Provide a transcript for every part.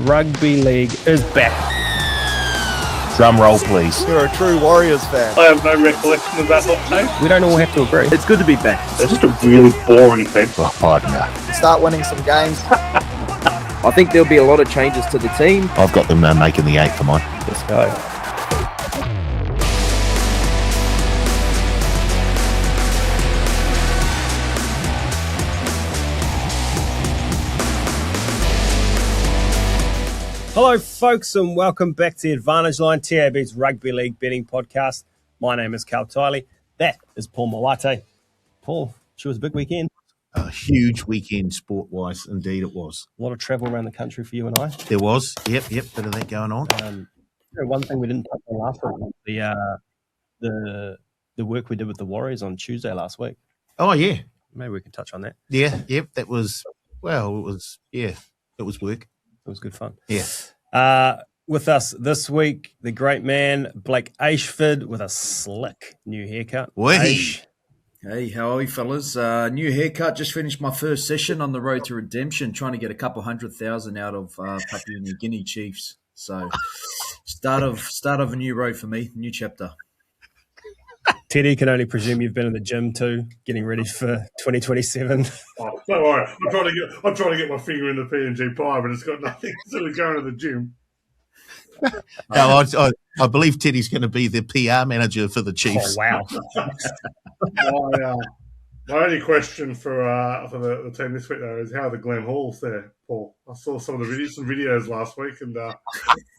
Rugby League is back. Drum roll, please. You're a true Warriors fan. I have no recollection of that hot take. We don't all have to agree. It's good to be back. It's just a really boring thing. Oh, no. Start winning some games. I think there'll be a lot of changes to the team. I've got them making the 8 for mine. Let's go. Hello, folks, and welcome back to the Advantage Line, TAB's Rugby League betting podcast. My name is Cal Tiley. That is Paul Mawate. Paul, sure was a big weekend. A huge weekend sport-wise, indeed it was. A lot of travel around the country for you and I. There was, yep, bit of that going on. One thing we didn't touch on last week was the work we did with the Warriors on Tuesday last week. Oh, yeah. Maybe we can touch on that. Yeah, yep, that was, it was work. It was good fun. Yeah. With us this week, the great man, Blake Ashford, with a slick new haircut. Hey, how are you, fellas? New haircut. Just finished my first session on the road to redemption, trying to get a couple 100,000 out of Papua New Guinea Chiefs. So, start of a new road for me, new chapter. Teddy, can only presume you've been in the gym too, getting ready for 2027. Oh, don't worry. I'm trying to get my finger in the PNG pie, but it's got nothing to do with going to the gym. No, I believe Teddy's going to be the PR manager for the Chiefs. Oh, wow. My only question for the team this week, though, is how are the Glen Halls there, Paul? I saw some of the videos last week, and I'm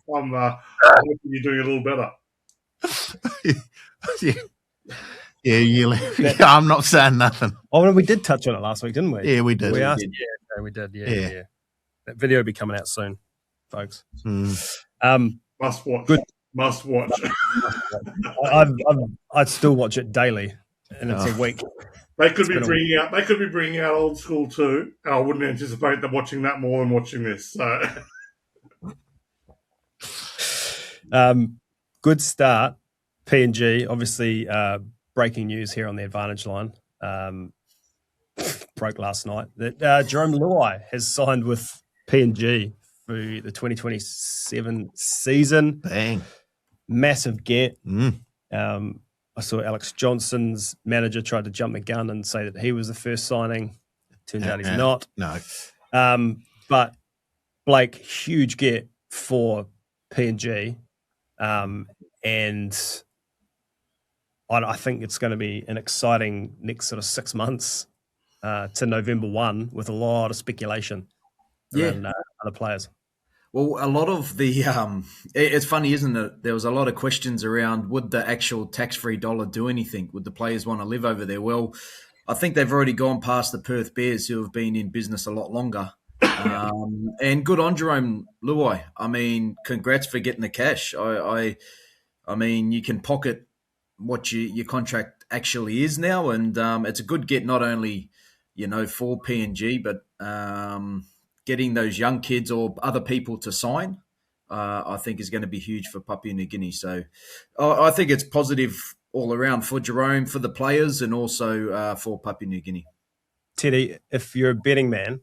hoping you're doing a little better. Yeah, I'm not saying nothing. Oh, we did touch on it last week, didn't we? Yeah, we did. We did. Yeah. That video will be coming out soon, folks. Must watch. Good. Must watch. I'd still watch it daily, and it's a week. They could be bringing out Old School too. And I wouldn't anticipate them watching that more than watching this. So, good start. PNG, obviously, breaking news here on the Advantage Line. Broke last night that Jarome Luai has signed with PNG for the 2027 season. Bang. Massive get. I saw Alex Johnston's manager tried to jump the gun and say that he was the first signing. Turns out he's not. No. But Blake, huge get for PNG. And I think it's going to be an exciting next sort of 6 months to November 1 with a lot of speculation around other players. Well, a lot of the it's funny, isn't it? There was a lot of questions around would the actual tax-free dollar do anything? Would the players want to live over there? Well, I think they've already gone past the Perth Bears, who have been in business a lot longer. And good on Jarome Luai. I mean, congrats for getting the cash. I mean, you can pocket what your contract actually is now, and it's a good get not only, for PNG, but getting those young kids or other people to sign, I think is going to be huge for Papua New Guinea. So I think it's positive all around for Jarome, for the players, and also for Papua New Guinea. Teddy, if you're a betting man,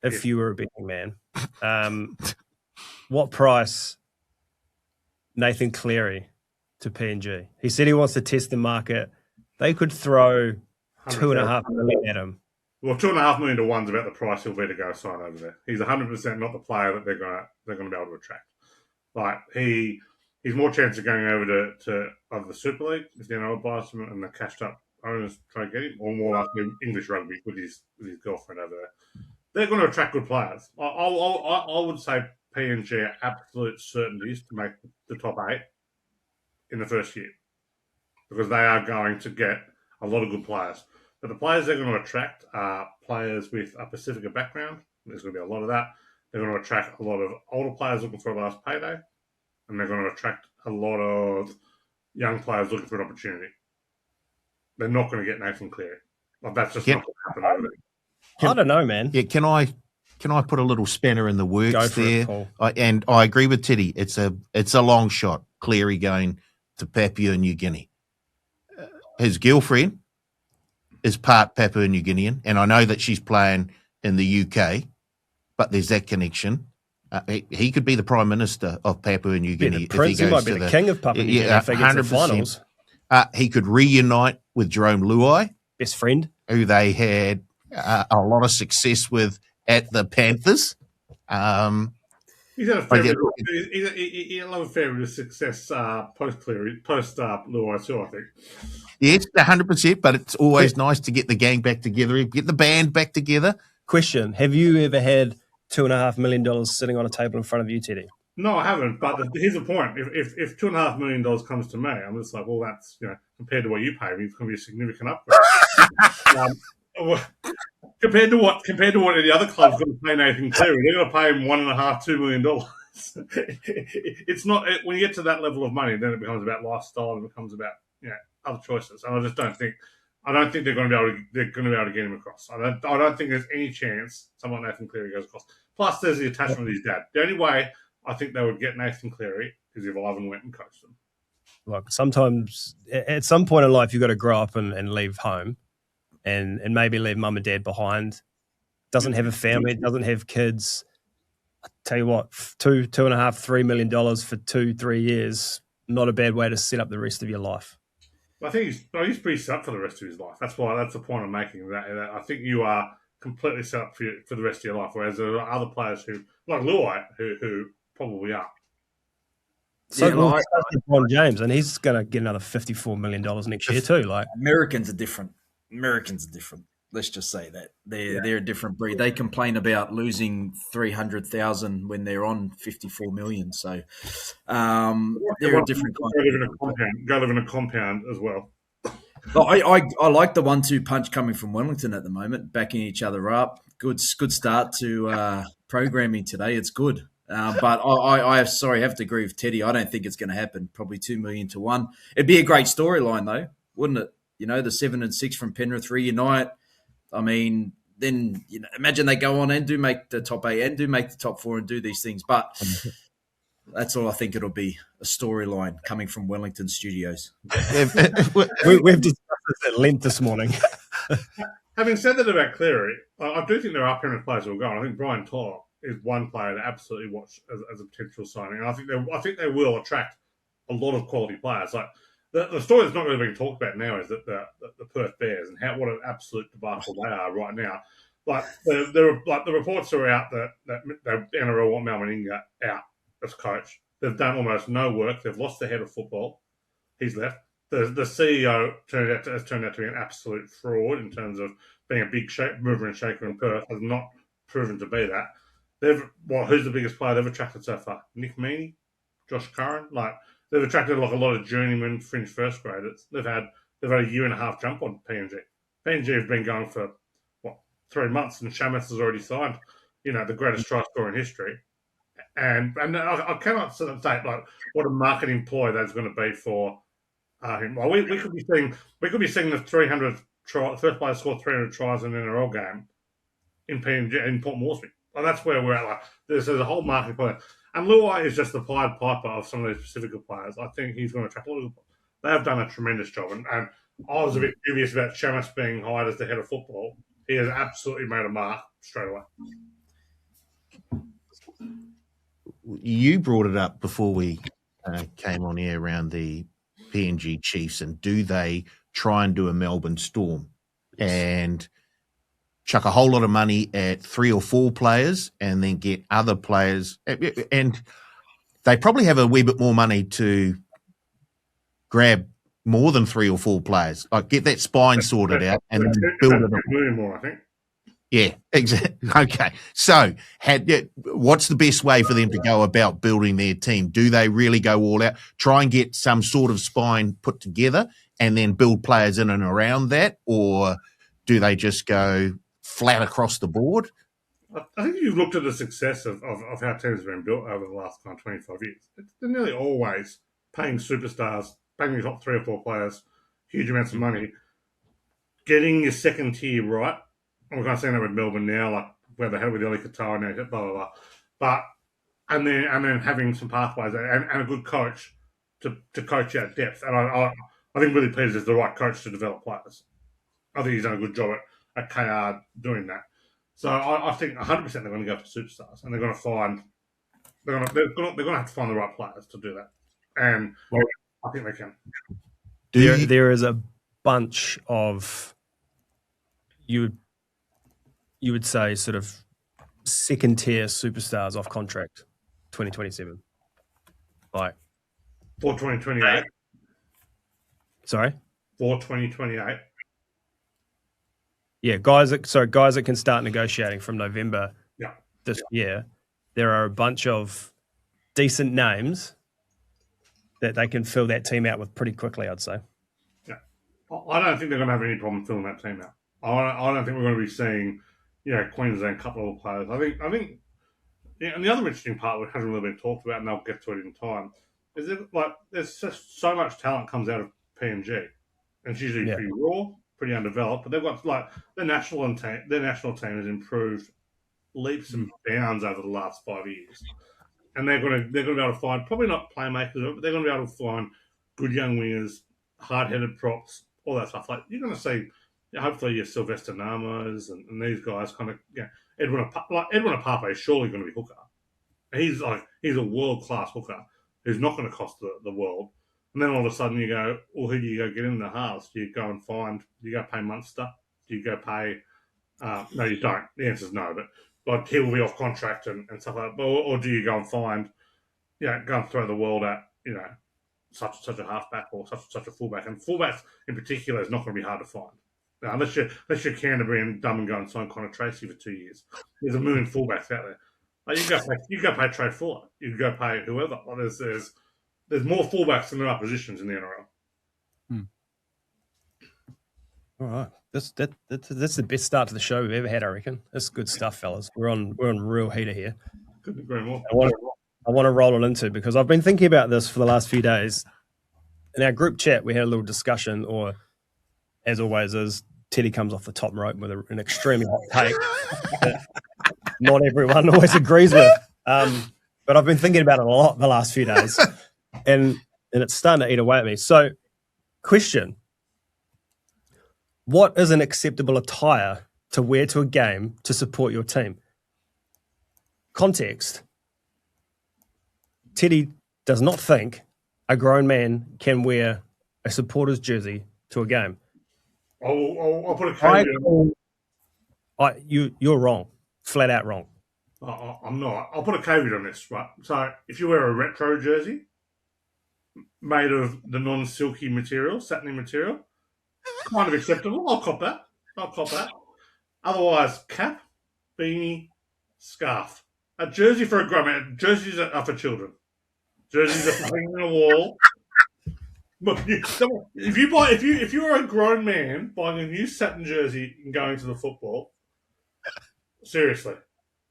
you were a betting man, what price Nathan Cleary to PNG? He said he wants to test the market. They could throw $2.5 million at him. Well, $2.5 million to 1's about the price he'll be to go sign over there. He's 100% not the player that they're going to be able to attract. Like he's more chance of going over to either the Super League if the NRL buys him and the cashed up owners try to get him, or more like English rugby with his girlfriend over there. They're going to attract good players. I would say PNG are absolute certainties to make the top 8 in the first year, because they are going to get a lot of good players. But the players they're going to attract are players with a Pacifica background. There's going to be a lot of that. They're going to attract a lot of older players looking for a last payday, and they're going to attract a lot of young players looking for an opportunity. They're not going to get Nathan Cleary. Like, that's just not going to happen over there. I don't know, man. Yeah, can I put a little spanner in the works Go for there? It, Paul. And I agree with Teddy. It's a long shot. Cleary going to Papua New Guinea. His girlfriend is part Papua New Guinean, and I know that she's playing in the UK, but there's that connection. He could be the Prime Minister of Papua New Be Guinea. the prince, he might be the king of Papua New Guinea if he gets to the finals. He could reunite with Jarome Luai, best friend, who they had a lot of success with at the Panthers. He's had a fair bit. He had a fair bit of success post Cleary, post Luai too, I think. Yes, 100%. But it's always nice to get the gang back together, get the band back together. Question: have you ever had $2.5 million sitting on a table in front of you, Teddy? No, I haven't. But here's the point: if $2.5 million comes to me, I'm just like, well, that's compared to what you pay me, it's going to be a significant upgrade. Compared to what any other club's going to pay Nathan Cleary, they're going to pay him $1.5–2 million. It's not when you get to that level of money, then it becomes about lifestyle and it becomes about other choices. And I just don't think they're going to be able to get him across. I don't think there's any chance someone like Nathan Cleary goes across. Plus, there's the attachment with his dad. The only way I think they would get Nathan Cleary is if Ivan went and coached them. Look, sometimes at some point in life, you've got to grow up and leave home. And maybe leave mum and dad behind. Doesn't have a family, doesn't have kids. I tell you what, $2.5, $3 million for 2-3 years, not a bad way to set up the rest of your life. I think he's pretty set up for the rest of his life. That's the point I'm making. That I think you are completely set up for the rest of your life, whereas there are other players who, like Luai, who probably are. So LeBron James, and he's going to get another $54 million next year too. Like Americans are different. Let's just say that they're a different breed. They complain about losing 300,000 when they're on 54 million. So they're a different kind. Go live in a compound as well. I like the 1-2 punch coming from Wellington at the moment, backing each other up. Good start to programming today. It's good. But I have to agree with Teddy. I don't think it's going to happen. Probably 2 million to 1. It'd be a great storyline though, wouldn't it? The 7 and 6 from Penrith reunite. I mean, then imagine they go on and do make the top 8 and do make the top 4 and do these things. But that's all I think it'll be, a storyline coming from Wellington Studios. We've discussed this at length this morning. Having said that about Cleary, I do think there are Penrith players who will go. And I think Brian Toller is one player to absolutely watch as a potential signing. And I think they will attract a lot of quality players. Like the story that's not really being talked about now is that the Perth Bears and what an absolute debacle they are right now. Like the reports are out that the NRL want Mal Meninga out as coach. They've done almost no work. They've lost the head of football. He's left. The CEO has turned out to be an absolute fraud in terms of being a big mover and shaker in Perth. Has not proven to be that. Who's the biggest player they've attracted so far? Nick Meaney, Josh Curran. They've attracted a lot of journeyman fringe first graders. They've had a year and a half jump on PNG. PNG have been going for 3 months, and Shamus has already signed, the greatest try scorer in history. And I cannot sort of say what a marketing ploy that's going to be for him. Well, we could be seeing the 300 first player score 300 tries in an NRL game in PNG in Port Moresby. That's where we're at. There's a whole marketing plan. And Luai is just the Pied Piper of some of these Pacifica players. I think he's going to attract a lot of people. They have done a tremendous job. And I was a bit dubious about Shamus being hired as the head of football. He has absolutely made a mark straight away. You brought it up before we came on air around the PNG Chiefs, and do they try and do a Melbourne Storm and chuck a whole lot of money at 3 or 4 players and then get other players, and they probably have a wee bit more money to grab more than 3 or 4 players, like get that spine sorted out and then build it up. More, I think. Yeah, exactly. Okay. So what's the best way for them to go about building their team? Do they really go all out, try and get some sort of spine put together and then build players in and around that? Or do they just go flat across the board? I think you've looked at the success of how teams have been built over the last 25 years. They're nearly always paying superstars, paying your top 3 or 4 players huge amounts of money, getting your second tier right. I'm kind of saying that with Melbourne now, like where they had with Eli Katoa now, blah blah blah. But and then having some pathways and a good coach to coach out depth. And I think Willie Peters is the right coach to develop players. I think he's done a good job at KR doing that. So I think 100% they're going to go for superstars, and they're going to find They're gonna have to find the right players to do that, and I think they can. There is a bunch of you would say sort of second tier superstars off contract 2027. Like For 2028. Sorry? For 2028. Yeah, guys that can start negotiating from November this year. There are a bunch of decent names that they can fill that team out with pretty quickly, I'd say. Yeah. I don't think they're going to have any problem filling that team out. I don't think we're going to be seeing, Queensland couple of players. I think, and the other interesting part which hasn't really been talked about, and they'll get to it in time, is that there's just so much talent comes out of PNG, and it's usually pretty raw, pretty undeveloped. But they've got their national team has improved leaps and bounds over the last 5 years, and they're going to be able to find, probably not playmakers, but they're going to be able to find good young wingers, hard-headed props, all that stuff. Like you're going to see, hopefully, your Sylvester Namas and these guys kind of, Edwin Apapa is surely going to be hooker. He's a world-class hooker who's not going to cost the world. And then all of a sudden you go, well, who do you go get in the halves? Do you go pay Munster? Do you go pay? No, you don't. The answer is no. But he will be off contract and stuff like that. Or do you go and find, go and throw the world at, such a halfback or such a fullback? And fullbacks in particular is not going to be hard to find. Now, unless you're Canterbury and dumb and go and sign Connor Tracy for 2 years. There's a million fullbacks out there. Like you go pay Trey Fuller. You can go pay whoever. Like there's more fullbacks than there are positions in the NRL. All right, that's the best start to the show we've ever had, I reckon. That's good stuff, fellas. We're on real heater here. Couldn't agree more. I want to roll it into, because I've been thinking about this for the last few days. In our group chat, we had a little discussion, or as always is, Teddy comes off the top rope with an extremely hot take that not everyone always agrees with. But I've been thinking about it a lot the last few days, and it's starting to eat away at me. So, question: what is an acceptable attire to wear to a game to support your team? Context: Teddy does not think a grown man can wear a supporter's jersey to a game. I'll put a caveat. You're wrong. Flat out wrong. I'm not. I'll put a caveat on this, right? So if you wear a retro jersey made of the non-silky material, satiny material, kind of acceptable. I'll cop that. Otherwise, cap, beanie, scarf. A jersey for a grown man. Jerseys are for children. Jerseys are for hanging on a wall. Look, if you are a grown man buying a new satin jersey and going to the football, seriously,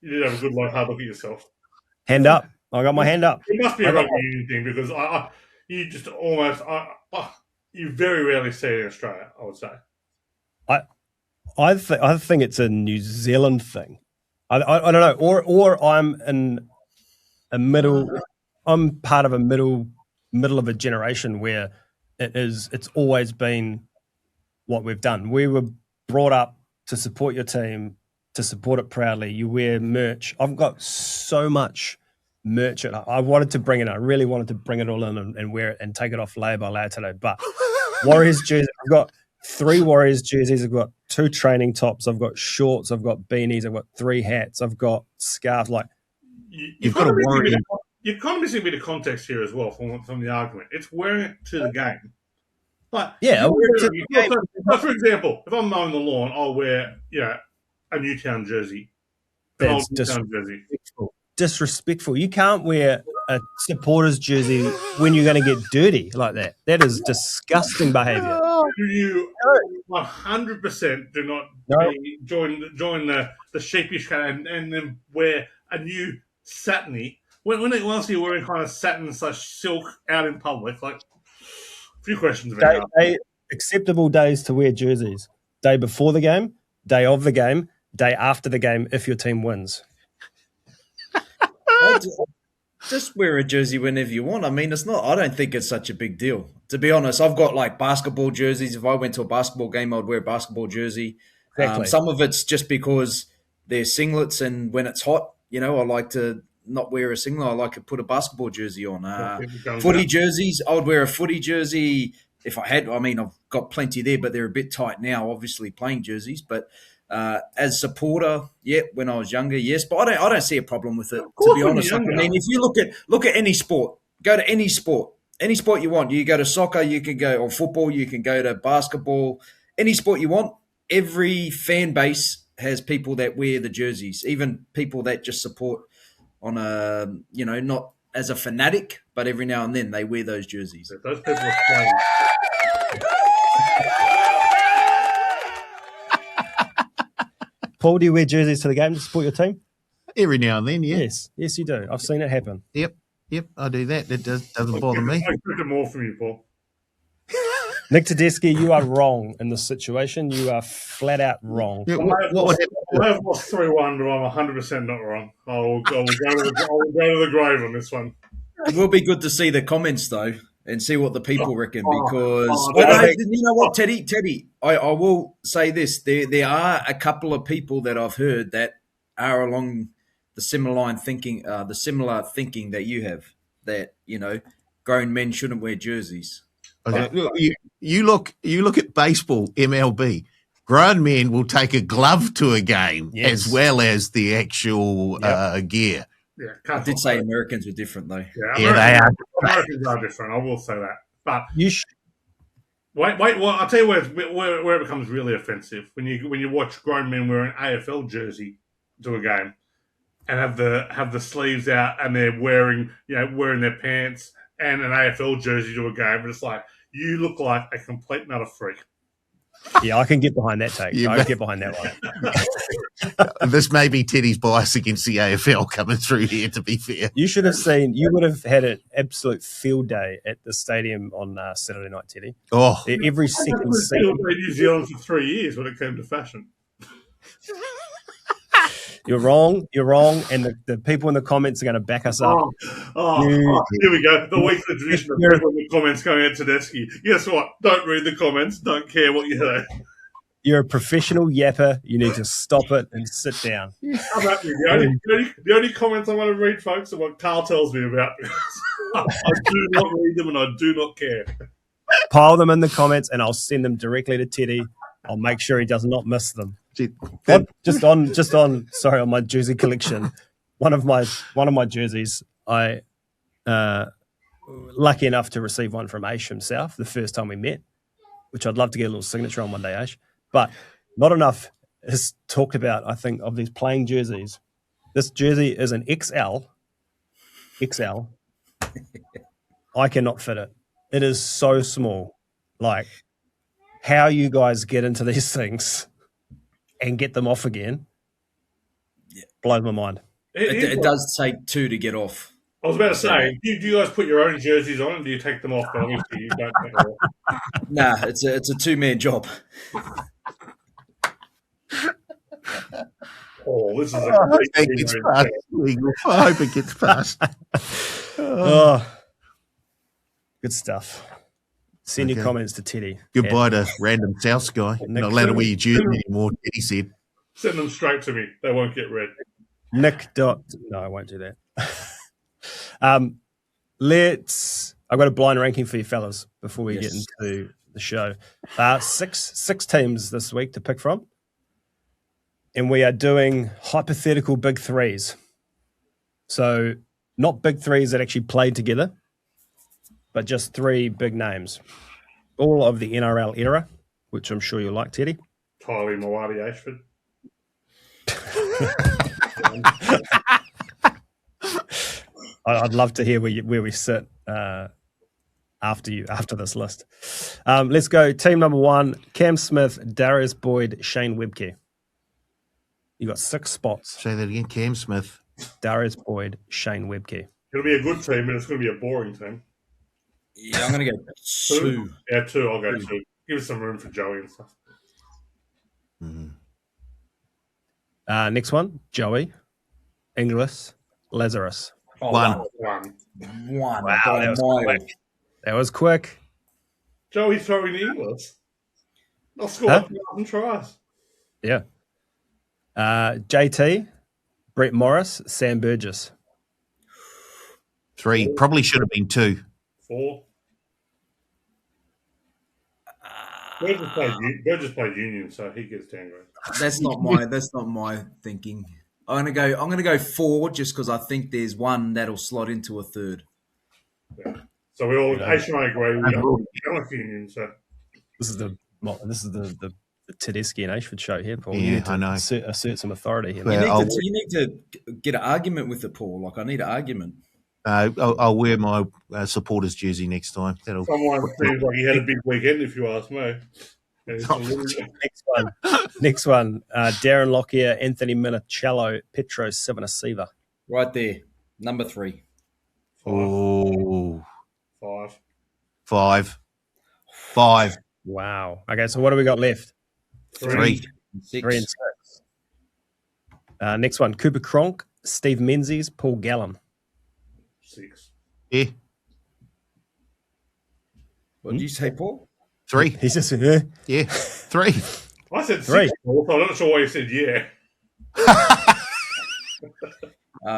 you need to have a good hard look at yourself. Hand up. I got my hand up. It must be a rugby union thing, because you just almost you very rarely see it in Australia, I would say. I think it's a New Zealand thing. I don't know, or I'm in a middle. I'm part of a middle of a generation where it's always been what we've done. We were brought up to support your team, to support it proudly. You wear merch. I've got so much merch. I wanted to bring it. I really wanted to bring it all in and wear it and take it off layer by layer today. But Warriors jerseys. I've got 3 Warriors jerseys. I've got 2 training tops. I've got shorts. I've got beanies. I've got 3 hats. I've got scarves. Like you've got to worry. You're kind of missing a bit of context here as well from the argument. It's wearing it to the game. Like, yeah, for example, if I'm mowing the lawn, I'll wear a Newtown jersey. That's disrespectful. You can't wear a supporter's jersey when you're going to get dirty like that. That is disgusting behaviour. You 100% do not join the sheepish kind and then wear a new satiny. When else are you wearing kind of satin/silk out in public? Like, a few questions about that. Acceptable days to wear jerseys: day before the game, day of the game, day after the game if your team wins. Just wear a jersey whenever you want. I mean, it's not. I don't think it's such a big deal. To be honest, I've got like basketball jerseys. If I went to a basketball game, I'd wear a basketball jersey. Exactly. Some of it's just because they're singlets, and when it's hot, I like to not wear a singlet. I like to put a basketball jersey on. People Footy out. jerseys, I would wear a footy jersey if I had. I mean, I've got plenty there, but they're a bit tight now, obviously, playing jerseys. But as supporter, when I was younger, yes. But I don't see a problem with it, to be honest. Like, I mean, if you look at any sport, go to any sport you want. You go to soccer, you can go, or football, you can go to basketball, any sport you want. Every fan base has people that wear the jerseys, even people that just support on a, not as a fanatic, but every now and then they wear those jerseys. If those people are playing. Paul, do you wear jerseys to the game to support your team? Every now and then, yeah. Yes, you do. I've seen it happen. Yep, I do that. That doesn't bother me. I expect it more from you, Paul. Nick Tedeschi, you are wrong in this situation. You are flat out wrong. Yeah, I have lost 3-1, but I'm 100% not wrong. I'll go to the grave on this one. It will be good to see the comments, though, and see what the people reckon, because you know what, Teddy, I will say this. There are a couple of people that I've heard that are along the similar thinking that you have, that, grown men shouldn't wear jerseys. Okay. You look at baseball, MLB. Grown men will take a glove to a game as well as the actual gear. Yeah, I did say Americans were different, though. Yeah, they are. Americans are different. I will say that. But You wait. Well, I'll tell you where it becomes really offensive when you watch grown men wear an AFL jersey to a game and have the sleeves out, and they're wearing their pants and an AFL jersey to a game, and it's like, you look like a complete and utter freak. Yeah, I can get behind that take. Yeah, I can get behind that one. This may be Teddy's bias against the AFL coming through here, to be fair. You would have had an absolute field day at the stadium on Saturday night, Teddy. Oh, Every second I've seat. been in New Zealand for 3 years when it came to fashion. You're wrong, and the people in the comments are going to back us up. Here we go. The weekly tradition of people in the comments going at Tedeschi. Guess what? Don't read the comments. Don't care what you say. You're a professional yapper. You need to stop it and sit down. How about me? The only comments I want to read, folks, are what Carl tells me about. I do not read them, and I do not care. Pile them in the comments, and I'll send them directly to Teddy. I'll make sure he does not miss them. On my jersey collection, one of my jerseys, I lucky enough to receive one from Aish himself the first time we met, which I'd love to get a little signature on one day, Aish. But not enough is talked about, I think, of these playing jerseys. This jersey is an XL. I cannot fit it. It is so small. Like, how you guys get into these things and get them off again blows my mind. It does take two to get off. I was about to say, do you guys put your own jerseys on, and do you take them off? But obviously, you don't take them off. Nah, it's a two-man job. Oh, this is I hope it gets past. I hope it gets past. Good stuff. Send your comments to Teddy. Goodbye to random South guy. Not allowed to wear your jersey anymore, Teddy said. Send them straight to me. They won't get read. No, I won't do that. I've got a blind ranking for you fellas before we get into the show. Six teams this week to pick from. And we are doing hypothetical big threes. So not big threes that actually played together, but just three big names. All of the NRL era, which I'm sure you'll like, Teddy. Tylee Mawadi Ashford. I'd love to hear where we sit after this list. Let's go. Team number one, Cam Smith, Darius Boyd, Shane Webcke. You got 6 spots. Say that again, Cam Smith. Darius Boyd, Shane Webcke. It'll be a good team, but it's going to be a boring team. Yeah, I'm going to go 2. Yeah, 2. I'll go 2. Give us some room for Joey and stuff. Mm-hmm. Next one, Joey, Inglis, Lazarus. Oh, 1. Wow, That was quick. Joey throwing Inglis. I'll score 1,000 tries. Yeah. JT, Brett Morris, Sam Burgess. 3. Probably should have been 2. 4. Burgess played Union, so he gets downgraded. That's not my thinking. I'm gonna go 4 just because I think there's one that'll slot into a 3rd. Yeah. So we all HNRY agree. We don't like Union, so This is the Tedeschi and Ashford show here, Paul. Yeah, You need to I know. Assert some authority here. Well, You need to get an argument with it, Paul. Like I need an argument. I'll wear my supporters jersey next time. someone seems like he had a big weekend, if you ask me. Next one. Darren Lockyer, Anthony Minicello, Petro Sivanasiva. Right there, number 3. 5. 5. Wow. Okay, so what do we got left? 3. 6. 3 and 6. Next one. Cooper Cronk, Steve Menzies, Paul Gallen. 6. Yeah. What did you say, Paul? 3. He's just Yeah. 3. I said 3. 6. I'm not sure why you said yeah.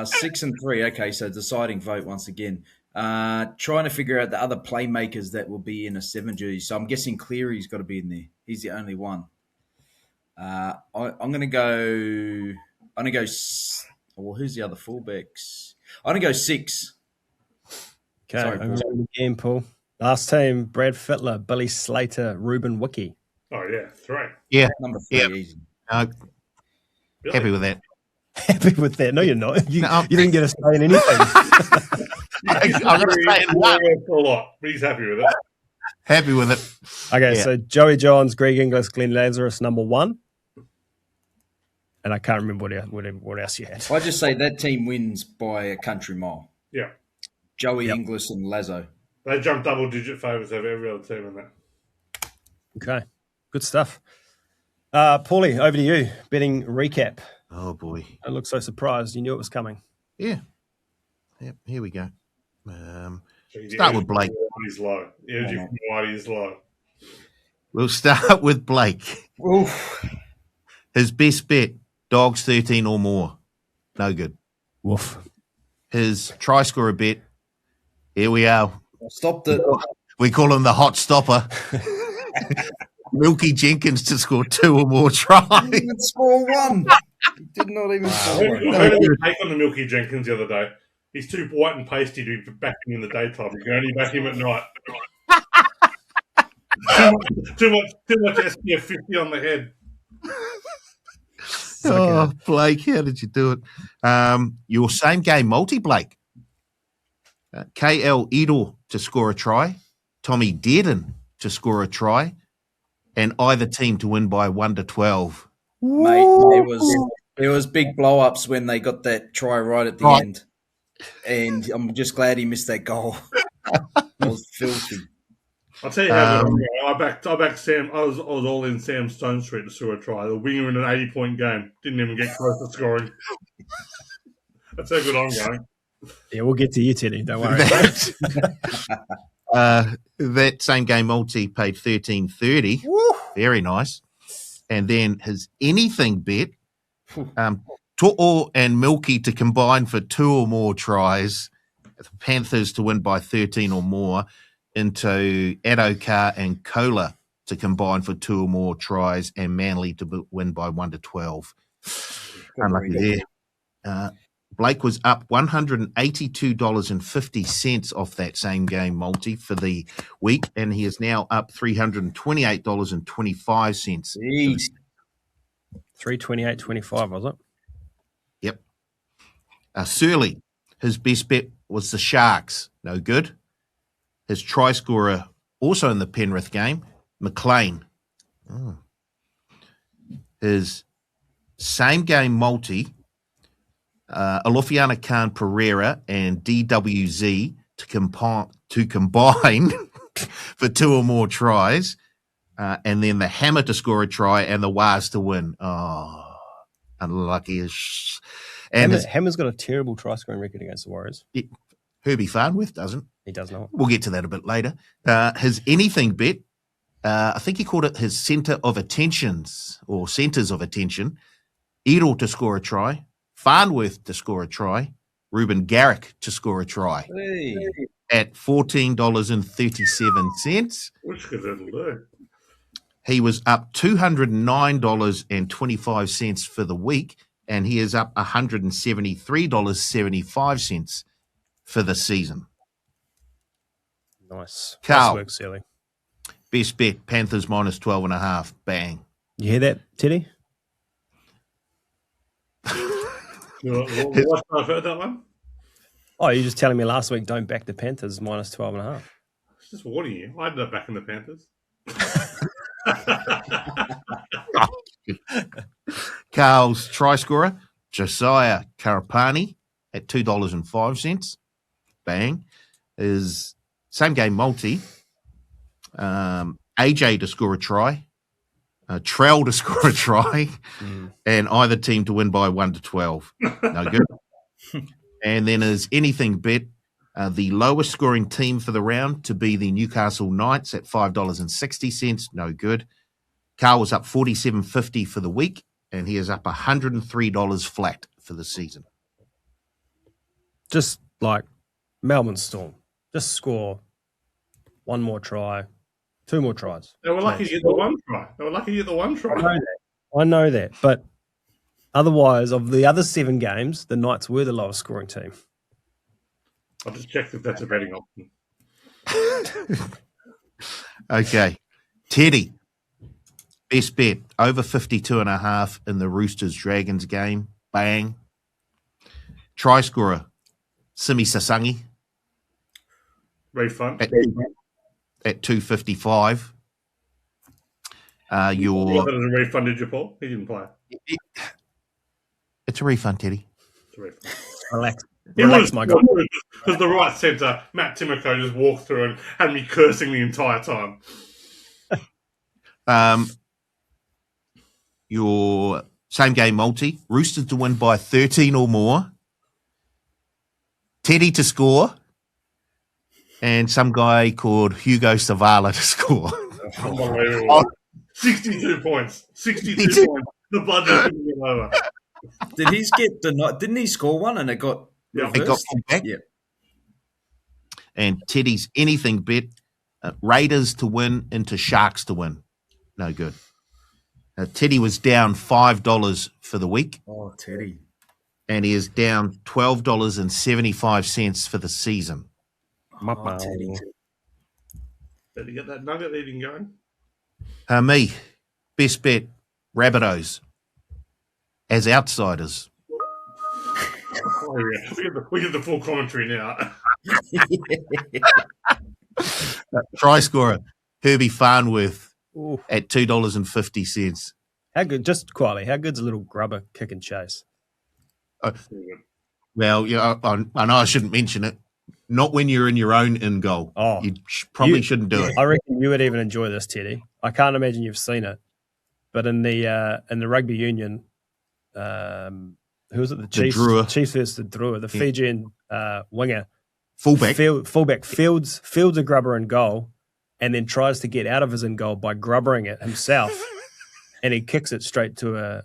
6 and 3. Okay, so deciding vote once again. Trying to figure out the other playmakers that will be in a 7 jersey. So I'm guessing Cleary's got to be in there. He's the only one. I'm going to go. Well, who's the other fullbacks? I'm going to go 6. Okay, Sorry, Paul. again, Paul. Last team, Brad Fittler, Billy Slater, Ruben Wiki. Oh, yeah, 3. Yeah. Number 3, Yeah. easy. No, Really? happy with that. Happy with that? No, you're not. You No. didn't get a say in anything. I'm going to say it. A lot, but he's happy with it. Happy with it. Okay, Yeah. so Joey Johns, Greg Inglis, Glenn Lazarus, number 1. And I can't remember what else you had. I just say that team wins by a country mile. Yeah. Joey Inglis and Lazo. They jumped double-digit favours over every other team in that. Okay, good stuff. Paulie, over to you. Betting recap. Oh, boy. I look so surprised. You knew it was coming. Yeah. Yep, here we go. So Start with Blake. He's low. Energy from Whitey is low. We'll start with Blake. Oof. His best bet, Dogs 13 or more. No good. Woof. His try scorer bet, here we are. I stopped it. We call him the hot stopper. Milky Jenkins to score 2 or more tries. He didn't even score 1. He did not even score 1. I heard a take on the Milky Jenkins the other day. He's too white and pasty to be backing in the daytime. You can only back him at night. too much SPF 50 on the head. Oh, Blake, how did you do it? Your same game multi, Blake. KL Edo to score a try, Tommy Dearden to score a try, and either team to win by 1-12. Mate, there was big blow-ups when they got that try right at the end. And I'm just glad he missed that goal. It was filthy. I'll tell you how good I backed Sam. I was all in Sam Stone Street to score a try. The winger in an 80-point game didn't even get close to scoring. That's how good I'm going. Yeah, we'll get to you, Teddy. Don't worry. That same game multi paid $13.30. Very nice. And then his anything bet, To'o and Milky to combine for 2 or more tries, the Panthers to win by 13 or more, into Adokar and Kohler to combine for 2 or more tries, and Manly to win by 1-12. Unlucky there. Blake was up $182.50 off that same game multi for the week, and he is now up $328.25. Jeez. 328.25, was it? Yep. Surly, his best bet was the Sharks. No good. His try scorer, also in the Penrith game, McLean. His same game multi, Alofiana Khan Pereira and DWZ to combine for 2 or more tries, and then the Hammer to score a try and the Waz to win. Oh, unlucky. And Hammer's got a terrible try scoring record against the Warriors. Herbie Farnworth doesn't. He does not. We'll get to that a bit later. His anything bet, I think he called it his centre of attentions or centres of attention. Errol to score a try, Farnworth to score a try, Ruben Garrick to score a try Hey. at $14.37. Which could it'll do. He was up $209.25 for the week, and he is up $173.75 for the season. Nice. Carl. Nice work, Silly. Best bet, Panthers minus 12.5. Bang. You hear that, Teddy? What I've heard that one? Oh, you're just telling me last week don't back the Panthers minus 12.5. It's just warning you. I ended up backing the Panthers. Carl's try scorer, Josiah Karapani at $2.05. Bang. Is same game multi. AJ to score a try. Trell to score a try. And either team to win by 1-12. No good. And then is anything bet, the lowest scoring team for the round to be the Newcastle Knights at $5.60. No good. Carl was up $47.50 for the week, and he is up $103 flat for the season. Just like Melbourne Storm. Just score one more try, two more tries. They were lucky to get the one try. I know that. But otherwise, of the other 7 games, the Knights were the lowest scoring team. I'll just check if that's a betting option. Okay. Teddy. Best bet, over 52.5 in the Roosters-Dragons game. Bang. Try scorer, Simi Sasangi. Refund. At 255. Your that as a refund, did you, Paul? He didn't play. It's a refund, Teddy. It's a refund. Relax, my God. Because the right centre, Matt Timoko, just walked through and had me cursing the entire time. Your same game multi, Roosters to win by 13 or more, Teddy to score, and some guy called Hugo Savala to score. Unbelievable. 62 points. 62 points. The blood couldn't get over. Did he get denied? Didn't he score one and it got reversed? It got pulled back. Yeah. And Teddy's anything bet, Raiders to win into Sharks to win. No good. Teddy was down $5 for the week. Oh, Teddy. And he is down $12.75 for the season. Oh, Teddy. Did you get that nugget eating going? Me, best bet, Rabbitohs as outsiders. Oh, yeah. We get the full commentary now. Try scorer, Herbie Farnworth Ooh. at $2.50. How good? Just quietly, how good's a little grubber kick and chase? Well, yeah, I know I shouldn't mention it. Not when you're in your own in goal. Oh, you probably shouldn't do it. I reckon you would even enjoy this, Teddy. I can't imagine you've seen it, but in the rugby union, who was it? The Chiefs. Chiefs versus the Drua. The Fijian winger, fullback fields a grubber in goal, and then tries to get out of his in goal by grubbering it himself, and he kicks it straight to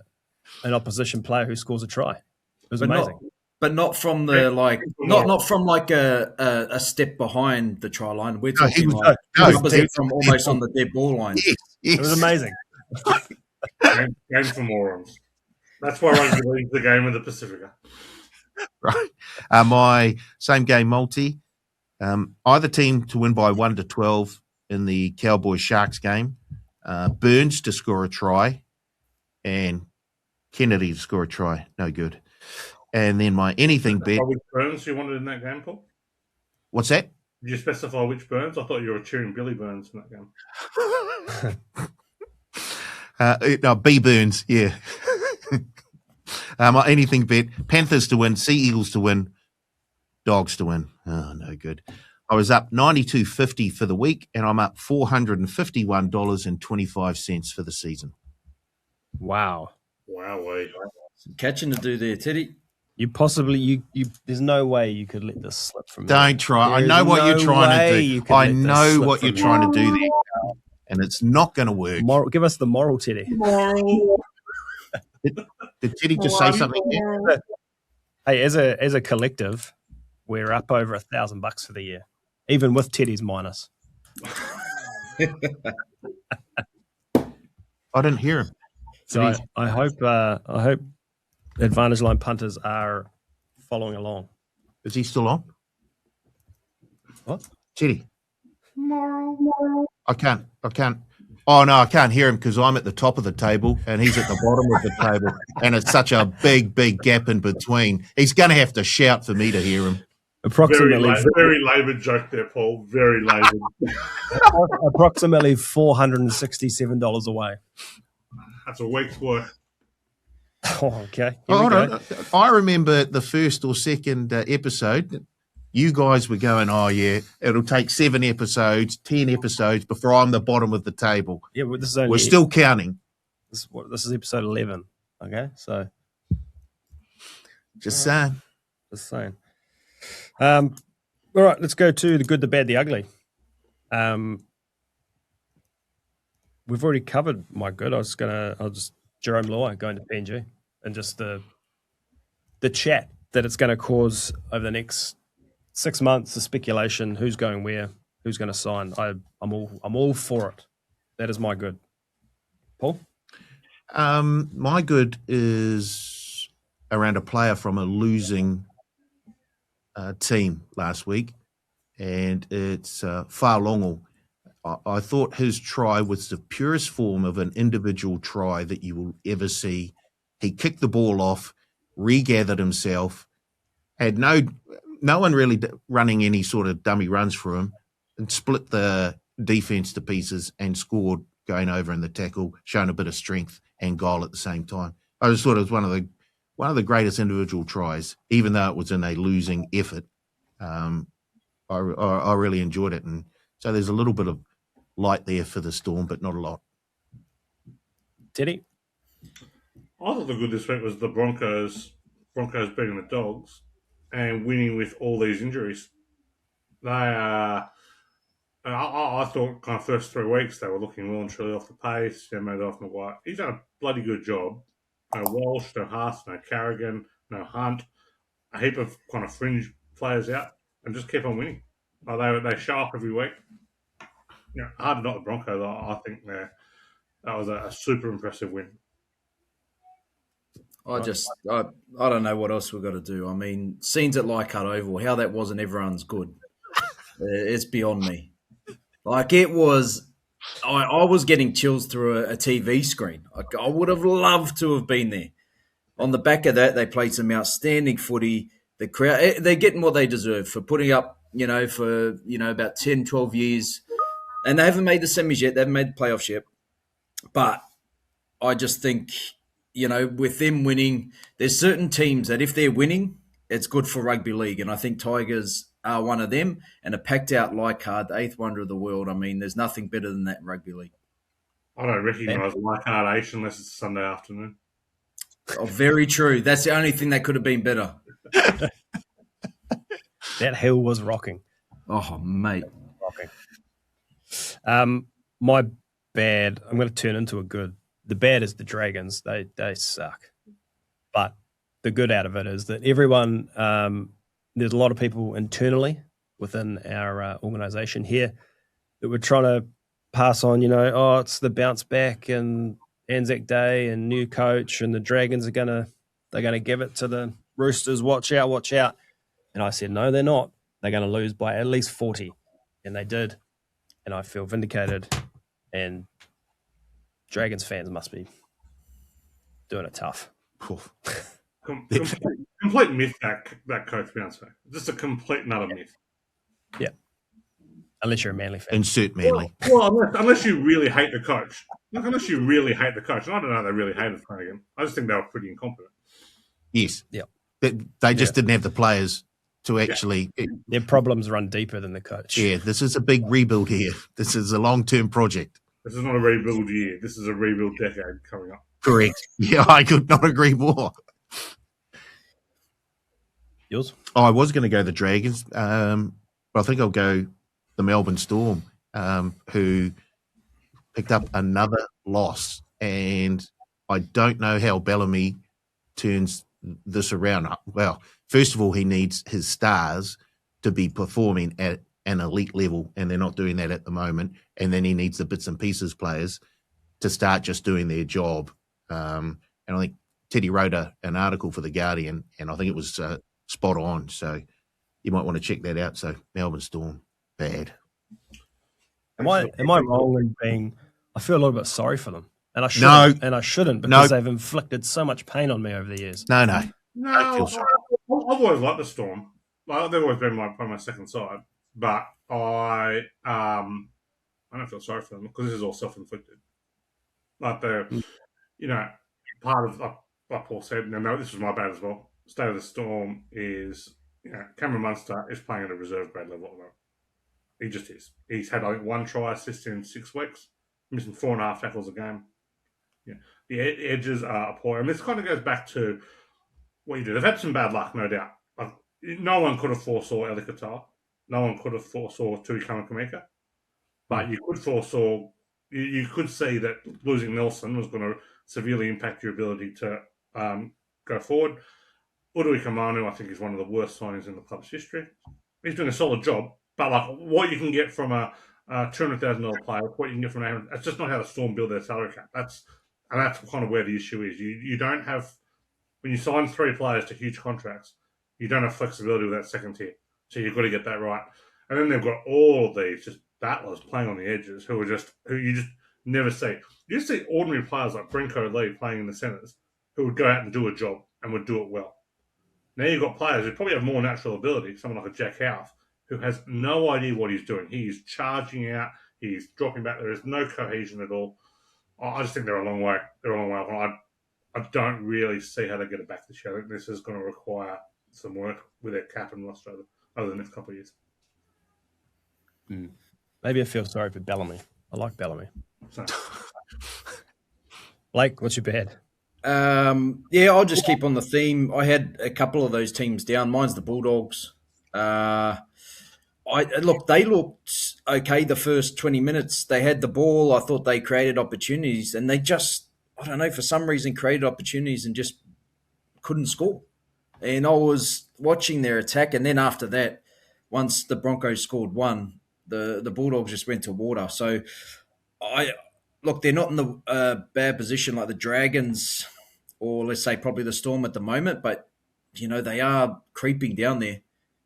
an opposition player who scores a try. It was amazing. But not from the not from like a step behind the try line. We're talking from almost on the dead ball line. Yes. It was amazing. Game for morons. That's why rugby league's the game of the Pacifica. Right. My same game multi. Either team to win by 1-12 in the Cowboys Sharks game. Burns to score a try, and Kennedy to score a try. No good. And then my anything bet. Which Burns you wanted in that game, Paul? What's that? Did you specify which Burns? I thought you were cheering Billy Burns in that game. No, B Burns, yeah. My anything bet. Panthers to win, Sea Eagles to win, Dogs to win. Oh, no good. I was up $92.50 for the week, and I'm up $451.25 for the season. Wow. Wowee. Some catching to do there, Teddy. You possibly there's no way you could let this slip from Don't you. try. I There know is what you're no trying to way do. you could I let this know slip what you're from trying you. to do there, and it's not going to work. Give us the moral, Teddy. Moral. Did Teddy just say something there? Hey, as a collective, we're up over $1,000 for the year, even with Teddy's minus. I didn't hear him. So I hope Advantage Line punters are following along. Is he still on? What? Teddy. I can't. Oh, no, I can't hear him because I'm at the top of the table and he's at the bottom of the table. And it's such a big gap in between. He's going to have to shout for me to hear him. Approximately very laboured joke there, Paul. Very laboured. approximately $467 away. That's a week's work. Oh, okay. No. I remember the first or second episode, you guys were going, oh, yeah, it'll take 7 episodes, 10 episodes before I'm the bottom of the table. Yeah, well, we're still counting. This is episode 11. Okay, so. Just saying. All right, let's go to the good, the bad, the ugly. We've already covered my good. I'll just Jarome Luai going to PNG and just the chat that it's going to cause over the next 6 months, the speculation, who's going where, who's going to sign. I'm all for it. That is my good. Paul? My good is around a player from a losing team last week, and it's Whaolongo. I thought his try was the purest form of an individual try that you will ever see. He kicked the ball off, regathered himself, had no one really running any sort of dummy runs for him, and split the defense to pieces and scored, going over in the tackle, showing a bit of strength and goal at the same time. I just thought it was one of the greatest individual tries, even though it was in a losing effort. I really enjoyed it, and so there's a little bit of light there for the Storm, but not a lot. Teddy? I thought the good this week was the Broncos beating the Dogs and winning with all these injuries. I thought kind of first 3 weeks they were looking well and truly off the pace. Made off White. He's done a bloody good job. No Walsh, no Haas, no Carrigan, no Hunt. A heap of kind of fringe players out and just keep on winning. They show up every week. Hard to knock the Broncos. I think that was a super impressive win. I don't know what else we've got to do. I mean, scenes at Leichhardt Oval, how that wasn't everyone's good. It's beyond me. Like, it was, I was getting chills through a TV screen. I would have loved to have been there. On the back of that, they played some outstanding footy. The crowd, they're getting what they deserve for putting up, for about 10, 12 years. And they haven't made the semis yet. They haven't made the playoffs yet. But I just think, with them winning, there's certain teams that if they're winning, it's good for rugby league. And I think Tigers are one of them. And a packed out Leichhardt, the 8th wonder of the world. I mean, there's nothing better than that in rugby league. I don't recognise Leichhardt unless it's Sunday afternoon. Oh, very true. That's the only thing that could have been better. That hill was rocking. Oh, mate. Rocking. My bad, I'm going to turn into a good. The bad is the Dragons. They suck. But the good out of it is that everyone, there's a lot of people internally within our organisation here that we're trying to pass on, it's the bounce back and Anzac Day and new coach and the Dragons they're going to give it to the Roosters. Watch out. And I said, no, they're not. They're going to lose by at least 40. And they did. And I feel vindicated. And Dragons fans must be doing it tough. Complete myth that coach bounce back. Just a complete another myth. Yeah. Unless you're a Manly fan. Insert Manly. Well, unless you really hate the coach. Unless you really hate the coach. And I don't know they really hated Flanagan. I just think they were pretty incompetent. Yes. Yeah. They just didn't have the players to actually... Their problems run deeper than the coach. Yeah, this is a big rebuild here. This is a long-term project. This is not a rebuild year. This is a rebuild decade coming up. Correct. Yeah, I could not agree more. Yours? I was going to go the Dragons, but I think I'll go the Melbourne Storm, who picked up another loss. And I don't know how Bellamy turns this around. Well, first of all, he needs his stars to be performing at an elite level, and they're not doing that at the moment. And then he needs the bits and pieces players to start just doing their job. And I think Teddy wrote an article for The Guardian, and I think it was spot on. So you might want to check that out. So Melbourne Storm, bad. Am I wrong in being? I feel a little bit sorry for them, and I shouldn't. And I shouldn't because they've inflicted so much pain on me over the years. No. I've always liked the Storm. Like, they've always been my second side, but I don't feel sorry for them because this is all self-inflicted. Like they're, part of like Paul said. No, this was my bad as well. State of the Storm is, Cameron Munster is playing at a reserve grade level at the moment. He just is. He's had, I think, 1 try assist in 6 weeks, missing 4.5 tackles a game. Yeah, the edges are poor, and this kind of goes back to what you do. They've had some bad luck, no doubt. Like, no one could have foresaw Eli Qatar. No one could have foresaw Tui Kamika. But you could foresaw, you could see that losing Nelson was going to severely impact your ability to go forward. Udui Kamanu, I think, is one of the worst signings in the club's history. He's doing a solid job, but like what you can get from a $200,000 player, what you can get from an, that's just not how the Storm build their salary cap. That's kind of where the issue is. You don't have, when you sign 3 players to huge contracts, you don't have flexibility with that second tier. So you've got to get that right. And then they've got all of these just battlers playing on the edges who you just never see. You see ordinary players like Brinko Lee playing in the centres who would go out and do a job and would do it well. Now you've got players who probably have more natural ability, someone like a Jack House, who has no idea what he's doing. He's charging out, he's dropping back. There is no cohesion at all. I just think they're a long way. They're a long way off. I don't really see how they get it back this year. I think this is going to require some work with their cap and roster over the next couple of years. Maybe I feel sorry for Bellamy. I like Bellamy. So. Blake, what's your bad? I'll just keep on the theme. I had a couple of those teams down. Mine's the Bulldogs. They looked okay the first 20 minutes. They had the ball. I thought they created opportunities, and they just, I don't know, for some reason created opportunities and just couldn't score. And I was watching their attack, and then after that, once the Broncos scored 1, the Bulldogs just went to water. So they're not in the bad position like the Dragons or let's say probably the Storm at the moment, but, they are creeping down there.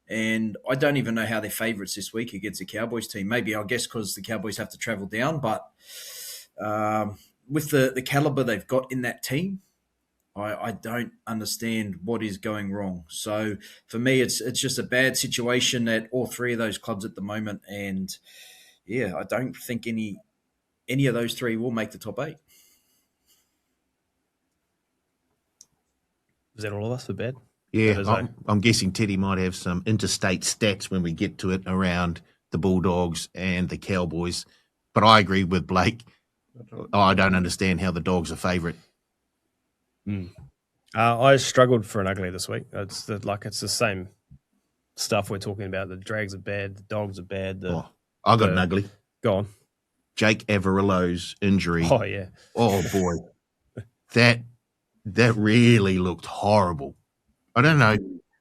And I don't even know how they're favourites this week against the Cowboys team. Maybe, I guess, because the Cowboys have to travel down. But with the calibre they've got in that team, I don't understand what is going wrong. So for me, it's just a bad situation at all 3 of those clubs at the moment. And, I don't think any of those 3 will make the top 8. Is that all of us for bed? Yeah, I'm guessing Teddy might have some interstate stats when we get to it around the Bulldogs and the Cowboys. But I agree with Blake. I don't understand how the Dogs are favourite. I struggled for an ugly this week. It's the same stuff we're talking about. The Drags are bad. The Dogs are bad. I got an ugly. Go on. Jake Averillo's injury. Oh, yeah. Oh, boy. That really looked horrible. I don't know.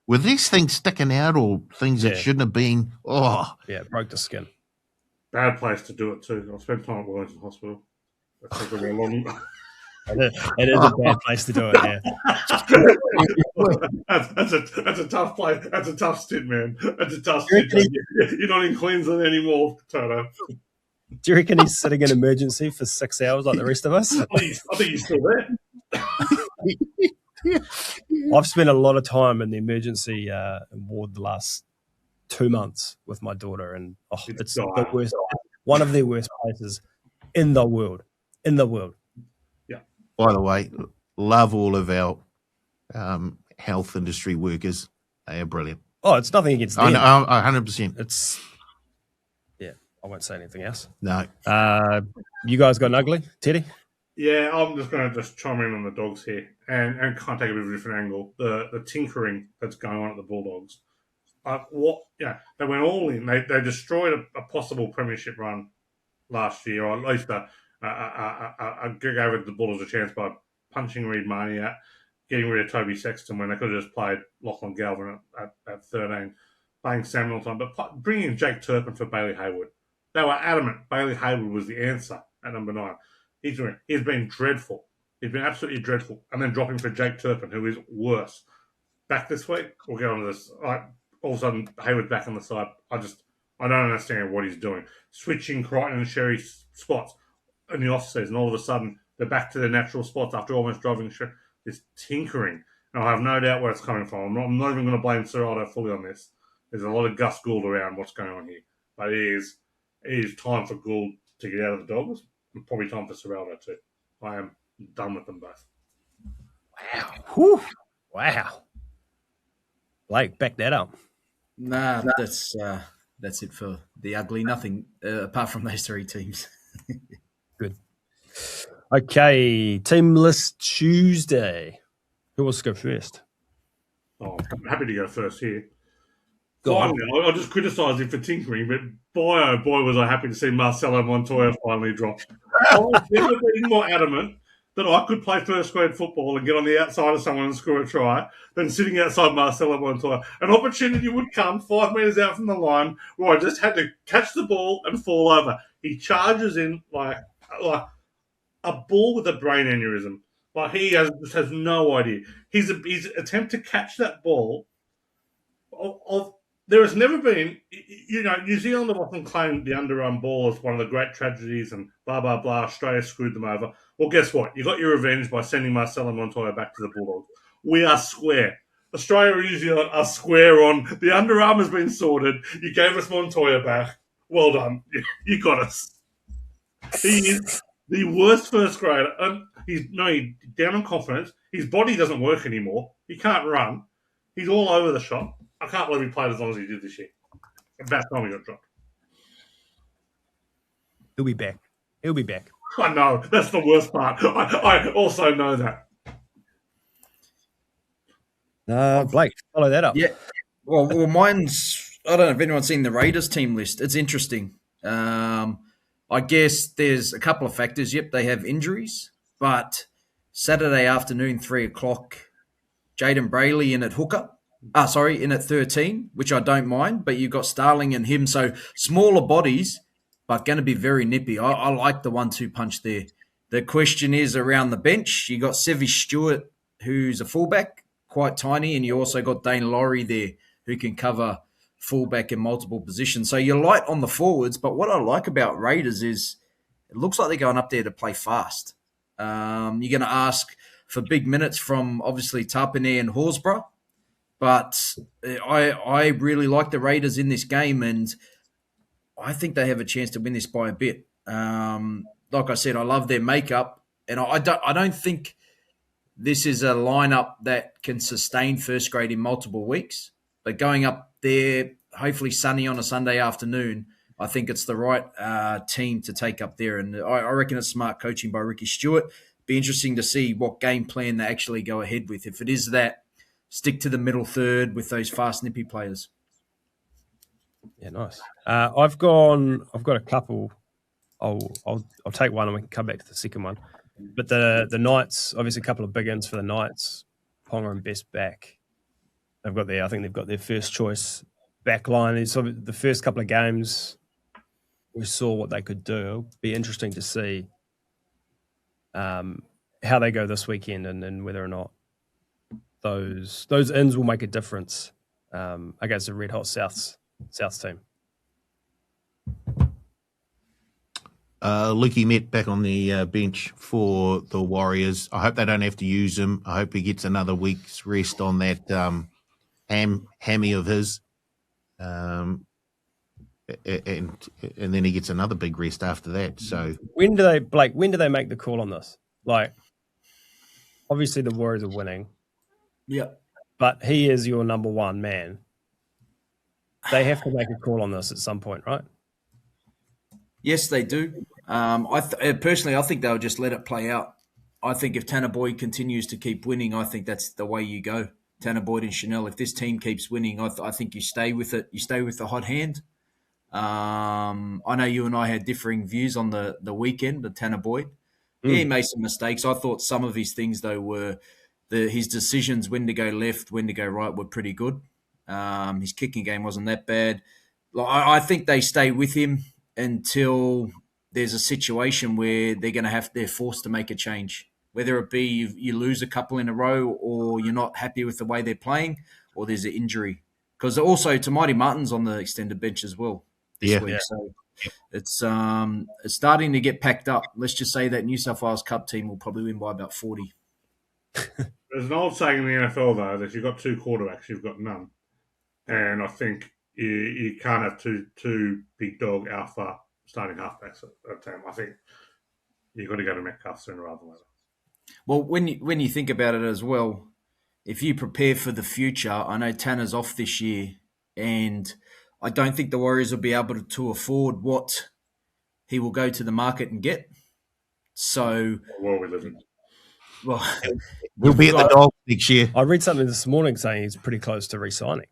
Were these things sticking out or things that shouldn't have been? Oh. Yeah, it broke the skin. Bad place to do it too. I spent time at Wellington Hospital. That's a long... It is a bad place to do it, yeah. That's a tough place. That's a tough stint, man. That's a tough stint. You're not in Queensland anymore, Toto. Do you reckon he's sitting in emergency for 6 hours like the rest of us? I think he's still there. I've spent a lot of time in the emergency ward the last 2 months with my daughter, and it's the worst, one of the worst places in the world. Yeah. By the way, love all of our health industry workers. They are brilliant. Oh, it's nothing against them. I know, 100%. I won't say anything else. No. You guys got an ugly, Teddy? Yeah, I'm just going to chime in on the Dogs here and kind of take a bit of a different angle. The tinkering that's going on at the Bulldogs. They went all in. They destroyed a possible premiership run last year, or at least gave the Bulldogs a chance by punching Reid Marnie out. getting rid of Toby Sexton when they could have just played Lachlan Galvin at 13, playing Samuel time, but bringing in Jake Turpin for Bailey Hayward. They were adamant Bailey Hayward was the answer at number 9. He's been dreadful. He's been absolutely dreadful. And then dropping for Jake Turpin, who is worse. Back this week, we'll get on to this. All of a sudden, Hayward's back on the side. I don't understand what he's doing. Switching Crichton and Sherry spots in the off-season. All of a sudden, they're back to their natural spots after almost driving this tinkering. And I have no doubt where it's coming from. I'm not even going to blame Serrato fully on this. There's a lot of Gus Gould around what's going on here. But it is time for Gould to get out of the Dogs, and probably time for Serrato too. I am done with them both. Wow. Whew. Wow. Blake, back that up. Nah, that's it for the ugly. Nothing apart from those 3 teams. Good. Okay, team list Tuesday. Who wants to go first? Oh, I'm happy to go first here. Go on. Finally, I'll just criticise him for tinkering, but boy, oh boy, was I happy to see Marcelo Montoya finally drop. I've never been more adamant that I could play first grade football and get on the outside of someone and score a try than sitting outside Marcelo Montoya. An opportunity would come 5 metres out from the line where I just had to catch the ball and fall over. He charges in like a ball with a brain aneurysm. Like he just has no idea. His attempt to catch that ball there has never been, New Zealand have often claimed the underarm ball as one of the great tragedies and blah, blah, blah, Australia screwed them over. Well, guess what? You got your revenge by sending Marcelo Montoya back to the Bulldogs. We are square. Australia and New Zealand are square on. The underarm has been sorted. You gave us Montoya back. Well done. You got us. He is the worst first grader. He's down on confidence. His body doesn't work anymore. He can't run. He's all over the shop. I can't believe he played as long as he did this year. About time he got dropped. He'll be back. He'll be back. I know. That's the worst part. I also know that. Blake, follow that up. Yeah. Well, mine's, I don't know if anyone's seen the Raiders team list. It's interesting. I guess there's a couple of factors. Yep, they have injuries, but Saturday afternoon, 3:00, Jaden Brayley in at hooker. In at 13, which I don't mind, but you've got Starling and him, so smaller bodies, but going to be very nippy. I like the 1-2 punch there. The question is around the bench. You got Sevi Stewart, who's a fullback, quite tiny, and you also got Dane Laurie there, who can cover fullback in multiple positions. So you're light on the forwards, but what I like about Raiders is it looks like they're going up there to play fast. You're going to ask for big minutes from, obviously, Tapine and Horsburgh. But I really like the Raiders in this game, and I think they have a chance to win this by a bit. Like I said, I love their makeup, and I don't think this is a lineup that can sustain first grade in multiple weeks. But going up there, hopefully sunny on a Sunday afternoon, I think it's the right team to take up there. And I reckon it's smart coaching by Ricky Stewart. Be interesting to see what game plan they actually go ahead with. If it is that, stick to the middle third with those fast, nippy players. Yeah, nice. I've got a couple. I'll take one and we can come back to the second one. But the Knights, obviously, a couple of big ins for the Knights. Ponga and Best back. I think they've got their first choice back line. So the first couple of games, we saw what they could do. It'll be interesting to see how they go this weekend and whether or not those ins will make a difference against the Red Hot Souths team. Lukey Met back on the bench for the Warriors. I hope they don't have to use him. I hope he gets another week's rest on that hammy of his, and then he gets another big rest after that. So when do they make the call on this? Like, obviously the Warriors are winning. Yeah. But he is your number one man. They have to make a call on this at some point, right? Yes, they do. Personally, I think they'll just let it play out. I think if Tanner Boyd continues to keep winning, I think that's the way you go. Tanner Boyd and Chanel, if this team keeps winning, I think you stay with it. You stay with the hot hand. I know you and I had differing views on the weekend, the Tanner Boyd. He made some mistakes. I thought some of his things, though, were his decisions, when to go left, when to go right, were pretty good. His kicking game wasn't that bad. I think they stay with him until there's a situation where they're forced to make a change. Whether it be you lose a couple in a row, or you're not happy with the way they're playing, or there's an injury. Because also Tamati Martin's on the extended bench as well this week. Yeah. So it's starting to get packed up. Let's just say that New South Wales Cup team will probably win by about 40. There's an old saying in the NFL, though, that if you've got two quarterbacks, you've got none. And I think you can't have two big dog alpha starting halfbacks at a time. I think you've got to go to Metcalf sooner rather than later. Well, when you think about it as well, if you prepare for the future, I know Tanner's off this year, and I don't think the Warriors will be able to afford what he will go to the market and get. So, Well, we live in. Well, He'll be at the Dogs next year. I read something this morning saying he's pretty close to re-signing.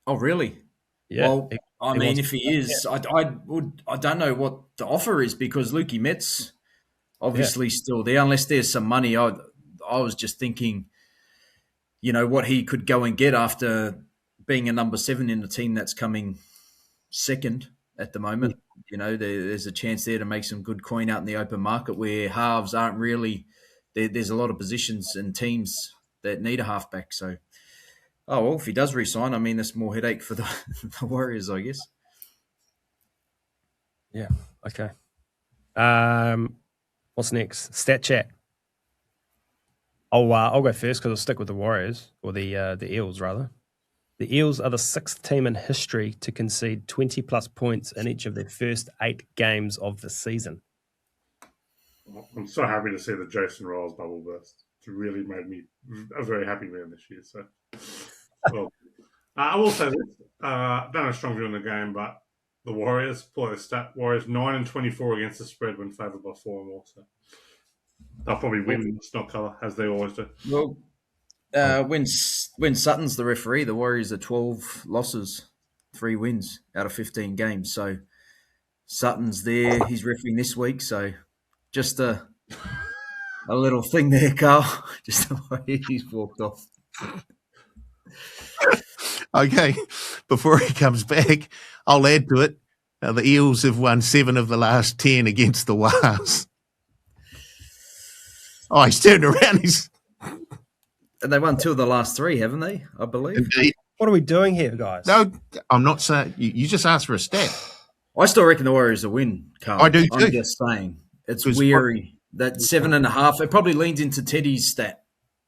Oh, really? Yeah. Well, I mean, if he is, I don't know what the offer is, because Lukey Met's obviously still there, unless there's some money. I was just thinking, what he could go and get after being a number 7 in the team that's coming second at the moment. There's a chance there to make some good coin out in the open market, where halves aren't really. There's a lot of positions and teams that need a halfback. So, if he does resign, I mean, that's more headache for the Warriors, I guess. Yeah. Okay. What's next? Stat chat. I'll go first because I'll stick with the Warriors, or the Eels rather. The Eels are the 6th team in history to concede 20-plus points in each of their first 8 games of the season. I'm so happy to see the Jason Ryles bubble burst. It really made me a very happy man this year. So, well, I will say this: don't have a strong view on the game, but the Warriors, pull out the stat, Warriors 9-24 against the spread when favoured by 4 or more. So they'll probably win snot colour, as they always do. Well, when Sutton's the referee, the Warriors are 12 losses, 3 wins out of 15 games. So Sutton's there; he's refereeing this week. So just a little thing there, Carl. Just the way he's walked off. Okay, before he comes back, I'll add to it. The Eels have won 7 of the last 10 against the Wars. Oh, he's turned around. And they won 2 of the last 3, haven't they? I believe. Indeed. What are we doing here, guys? No, I'm not saying. You just asked for a stat. I still reckon the Warriors will win, Carl. I do too. I'm just saying. It's weary. That 7.5. It probably leans into Teddy's stat.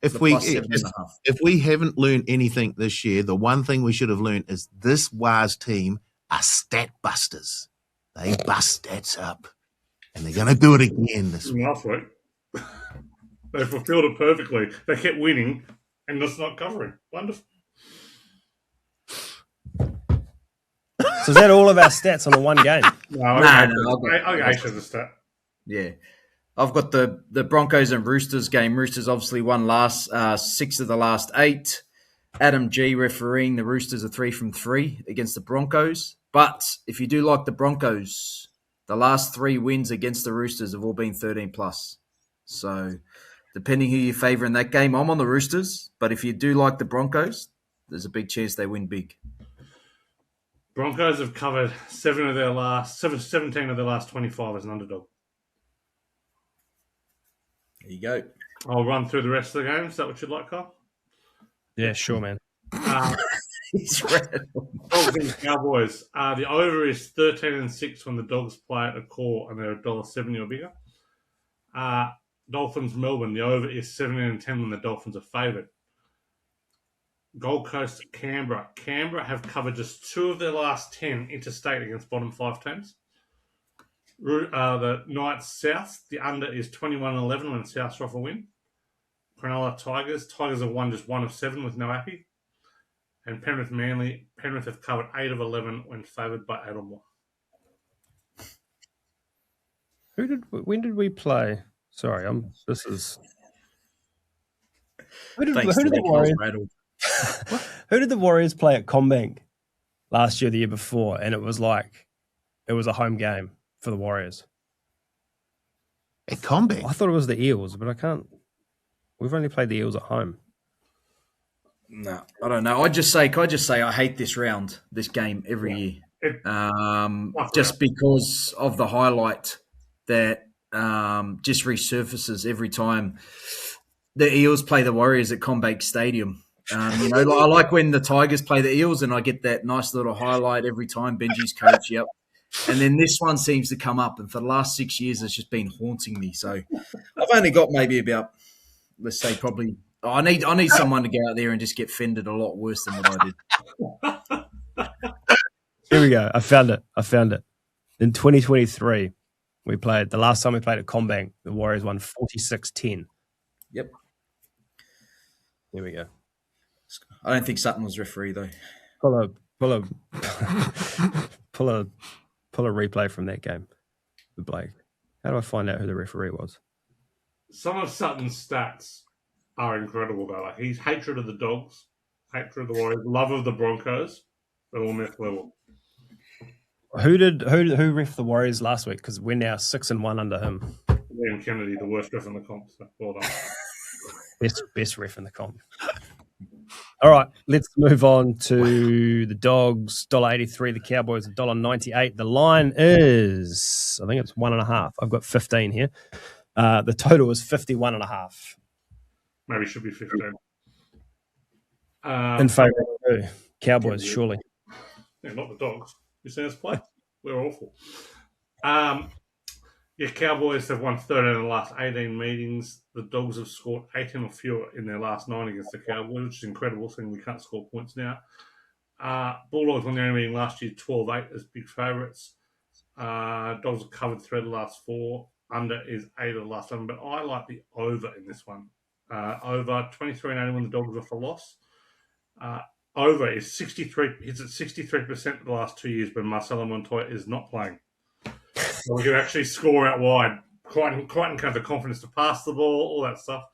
If we haven't learned anything this year, the one thing we should have learned is this Wars team are stat busters. They bust stats up, and they're going to do it again this week. Last week, they fulfilled it perfectly. They kept winning, and just not covering. Wonderful. So is that all of our stats on the one game? No, I'll I should have stat. Yeah. I've got the Broncos and Roosters game. Roosters obviously won 6 of the last 8. Adam G refereeing. The Roosters are 3 from 3 against the Broncos. But if you do like the Broncos, the last 3 wins against the Roosters have all been 13+. So depending who you favour in that game, I'm on the Roosters. But if you do like the Broncos, there's a big chance they win big. Broncos have covered 17 of their last 25 as an underdog. There you go. I'll run through the rest of the game. Is that what you'd like, Carl? Yeah, sure, man. He's red. Dogs and Cowboys. The over is 13-6 when the Dogs play at a core and they're $1.70 or bigger. Dolphins Melbourne. The over is 17-10 when the Dolphins are favoured. Gold Coast Canberra. Canberra have covered just 2 of their last 10 interstate against bottom 5 teams. The Knights South, the under is 21-11 when Souths off a win. Cronulla Tigers. Tigers have won just 1 of 7 with no appy. And Penrith Manly. Penrith have covered 8 of 11 when favoured by 8 or more. When did we play? Sorry, Who did the Warriors play at CommBank last year, the year before? And it was a home game for the Warriors. At CommBank? I thought it was the Eels, but I can't. We've only played the Eels at home. No, I don't know. Can I just say I hate this game every year. Just because of the highlight that just resurfaces every time the Eels play the Warriors at HNRY Stadium. I like when the Tigers play the Eels, and I get that nice little highlight every time. Benji's coach, yep. And then this one seems to come up, and for the last 6 years, it's just been haunting me. So I've only got maybe about, let's say, probably. I need someone to go out there and just get fended a lot worse than what I did. Here we go. I found it. In 2023, the last time we played at Combank, the Warriors won 46-10. Yep. Here we go. I don't think Sutton was referee though. Pull a replay from that game. Blake, how do I find out who the referee was? Some of Sutton's stats are incredible though. Like his hatred of the Dogs, hatred of the Warriors, love of the Broncos, they're all next level. Who ref the Warriors last week? Because we're now 6-1 under him. Liam Kennedy, the worst ref in the comp. So well done. Best ref in the comp. All right, let's move on to the Dogs. $1.83. The Cowboys $1.98. The line is, I think it's 1.5. I've got 15 here. The total is 51.5. Maybe it should be 15. In favour of the Cowboys, surely. Yeah, not the Dogs. You see us play? We're awful. Cowboys have won 13 in the last 18 meetings. The Dogs have scored 18 or fewer in their last 9 against the Cowboys, which is incredible, seeing we can't score points now. Bulldogs won the only meeting last year, 12-8 as big favourites. Dogs have covered 3 of the last 4. Under is 8 of the last 7, but I like the over in this one. Over 23-81, the Dogs are for loss. Over is 63. It's at 63% the last 2 years when Marcelo Montoya is not playing. So we can actually score out wide. Crichton can have the confidence to pass the ball, all that stuff.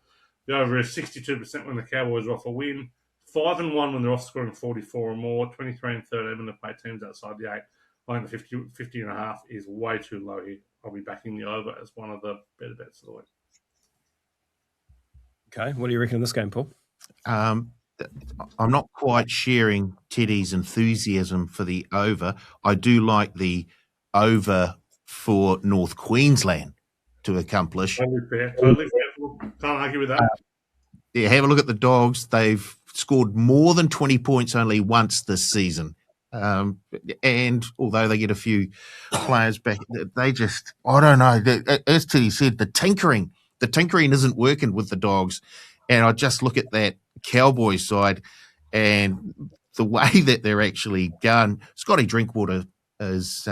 The over is 62% when the Cowboys are off a win. 5-1 when they're off scoring 44 or more. 23-13 when they play teams outside the 8. I think the 50.5 is way too low here. I'll be backing the over as one of the better bets of the week. Okay, what do you reckon in this game, Paul? I'm not quite sharing Teddy's enthusiasm for the over. I do like the over for North Queensland to accomplish. Totally fair. Can't argue with that. Yeah, have a look at the Dogs. They've scored more than 20 points only once this season. And although they get a few players back, they just, I don't know. As Teddy said, the tinkering isn't working with the Dogs. And I just look at that Cowboys side and the way that they're actually going. Scotty Drinkwater is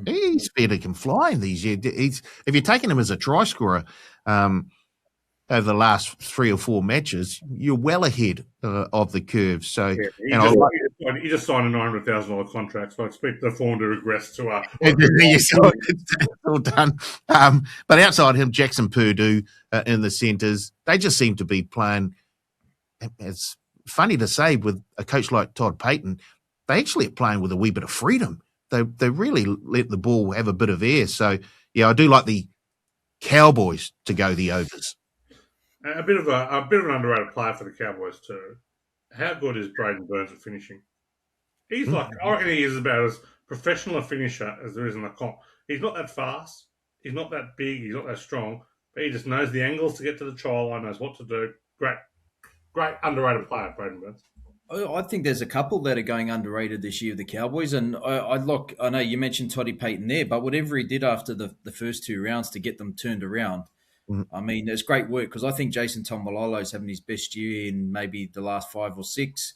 he's better can fly in these years. If you're taking him as a try scorer over the last 3 or 4 matches, you're well ahead of the curve. So you just signed a $900,000 contract, so I expect the form to regress to it's all done. But outside him, Jackson Purdue in the centres, they just seem to be playing. It's funny to say with a coach like Todd Payton, they actually are playing with a wee bit of freedom. They really let the ball have a bit of air. So, yeah, I do like the Cowboys to go the overs. A bit of an underrated player for the Cowboys too. How good is Braden Burns at finishing? He's I reckon he is about as professional a finisher as there is in the comp. He's not that fast. He's not that big. He's not that strong. But he just knows the angles to get to the try line, knows what to do. Great underrated player, Braden Burns. I think there's a couple that are going underrated this year, the Cowboys. And I know you mentioned Toddy Payton there, but whatever he did after the first 2 rounds to get them turned around, I mean, it's great work because I think Jason Tombololo's having his best year in maybe the last 5 or 6.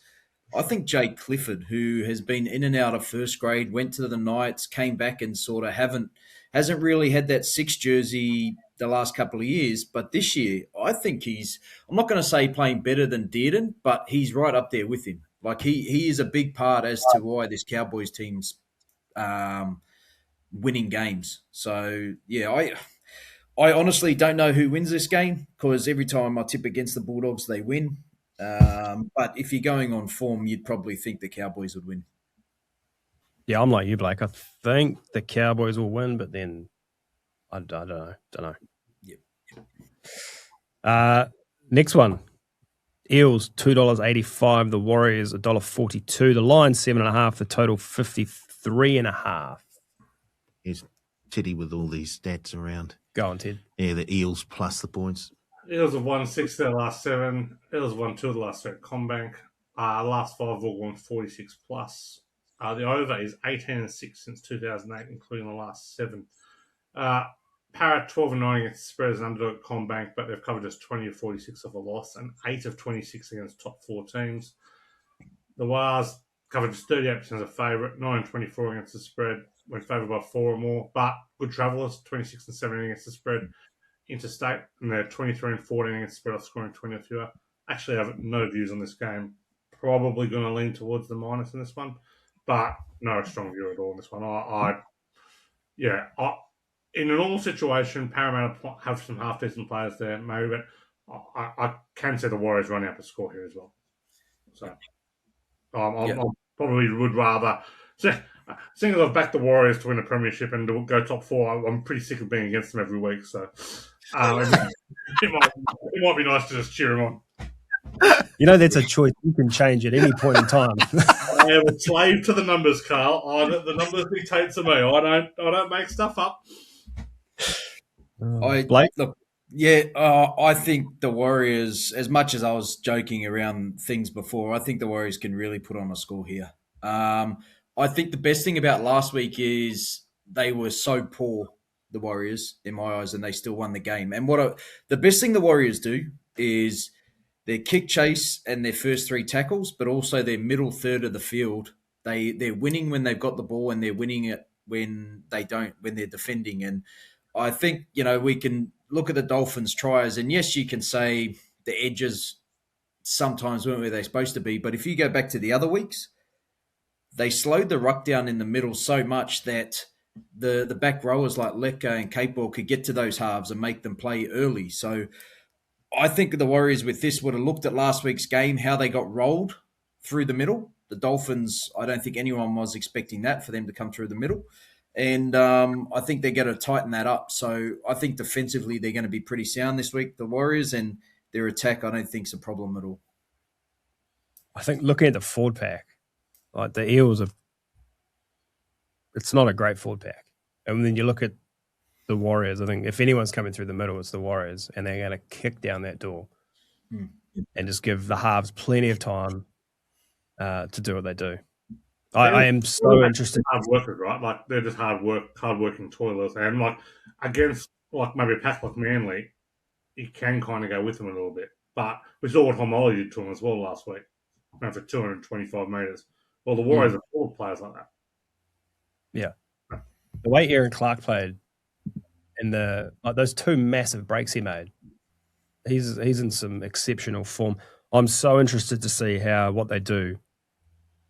I think Jake Clifford, who has been in and out of first grade, went to the Knights, came back and sort of hasn't really had that 6 jersey the last couple of years. But this year, I think I'm not going to say playing better than Dearden, but he's right up there with him. Like he is a big part as to why this Cowboys team's winning games. So, yeah, I honestly don't know who wins this game because every time I tip against the Bulldogs, they win. But if you're going on form, you'd probably think the Cowboys would win. Yeah, I'm like you, Blake. I think the Cowboys will win, but then I don't know. Yep. Next one. Eels, $2.85. The Warriors, $1.42. The Lions, 7.5. The total, 53.5. Here's Teddy with all these stats around. Go on, Ted. Yeah, the Eels plus the points. Eels have won 6 of their last 7. Eels have won 2 of the last 3 at Combank. Last 5 have all won 46 plus. The over is 18-6 since 2008, including the last 7. Parrot 12-9 against the spread as an underdog at Combank, but they've covered just 20 of 46 of a loss and 8 of 26 against top 4 teams. The Wars covered just 38% as a favourite, 9-24 against the spread, when favoured by 4 or more, but good travellers, 26-17 against the spread. Interstate, and they're 23-14 against the spread off scoring 20 or fewer. Actually, I have no views on this game. Probably going to lean towards the minus in this one, but no strong view at all in this one. In a normal situation, Parramatta have some half-decent players there, maybe, but I can see the Warriors running up a score here as well. So I probably would rather, seeing as I've backed the Warriors to win a premiership and to go top 4, I'm pretty sick of being against them every week. So it might be nice to just cheer them on. That's a choice you can change at any point in time. I am a slave to the numbers, Carl. The numbers dictate to me. I don't make stuff up. Blake? I think the Warriors, as much as I was joking around things before, I think the Warriors can really put on a score here. I think the best thing about last week is they were so poor, the Warriors, in my eyes, and they still won the game. And the best thing the Warriors do is their kick chase and their first 3 tackles, but also their middle third of the field. They're winning when they've got the ball, and they're winning it when they don't, when they're defending. And I think, we can look at the Dolphins' tries, and yes, you can say the edges sometimes weren't where they're supposed to be, but if you go back to the other weeks, they slowed the ruck down in the middle so much that the back rowers like Lecca and Capewell could get to those halves and make them play early. So I think the Warriors with this would have looked at last week's game, how they got rolled through the middle. The Dolphins, I don't think anyone was expecting that, for them to come through the middle. And I think they're going to tighten that up. So I think defensively they're going to be pretty sound this week, the Warriors, and their attack I don't think is a problem at all. I think looking at the forward pack, like the Eels, it's not a great forward pack. And then you look at the Warriors, I think if anyone's coming through the middle, it's the Warriors, and they're going to kick down that door and just give the halves plenty of time to do what they do. I am so interested. Hard workers, right? Like they're just hardworking toilers, and like against like maybe a pack like Manly, you can kind of go with them a little bit. But we saw what Homoli did to them as well last week, ran for 225 metres. Well, the Warriors are full of players like that. Yeah, the way Aaron Clark played, and those 2 massive breaks he made, he's in some exceptional form. I'm so interested to see what they do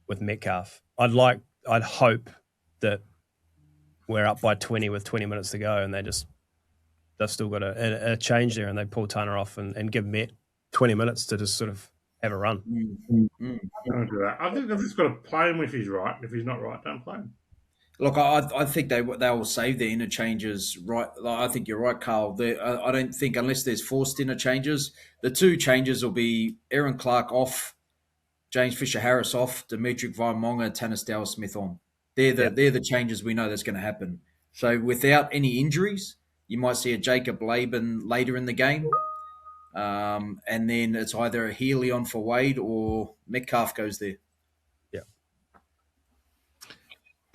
with Metcalf. I'd hope that we're up by 20 with 20 minutes to go, and they've still got a change there, and they pull Turner off and give Met 20 minutes to just sort of have a run. Don't do that. I think they've just got to play him if he's right. If he's not right, don't play him. Look, I think they will save their interchanges. Right, I think you're right, Carl. I don't think unless there's forced interchanges, the 2 changes will be Aaron Clark off, James Fisher-Harris off, Dimitri Vaimonga, Tanis Dowell-Smith on. They're the changes we know that's going to happen. So without any injuries, you might see a Jacob Laban later in the game. And then it's either a Healy on for Wade or Metcalf goes there.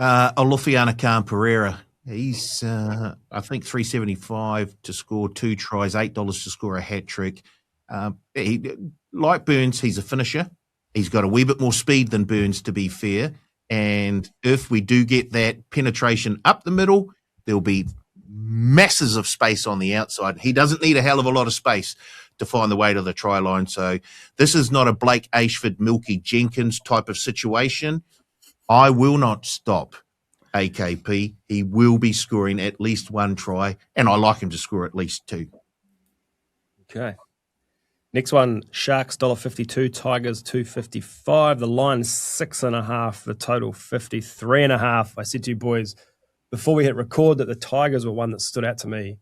Olufiana Khan Pereira. He's, I think, $3.75 to score 2 tries, $8 to score a hat trick. Like Burns, he's a finisher. He's got a wee bit more speed than Burns, to be fair. And if we do get that penetration up the middle, there'll be masses of space on the outside. He doesn't need a hell of a lot of space to find the way to the try line. So this is not a Blake Ashford, Milky Jenkins type of situation. I will not stop AKP. He will be scoring at least 1 try, and I like him to score at least 2. Okay. Next one, Sharks $1.52, Tigers $2.55. The line 6.5. The total 53.5. I said to you boys before we hit record that the Tigers were one that stood out to me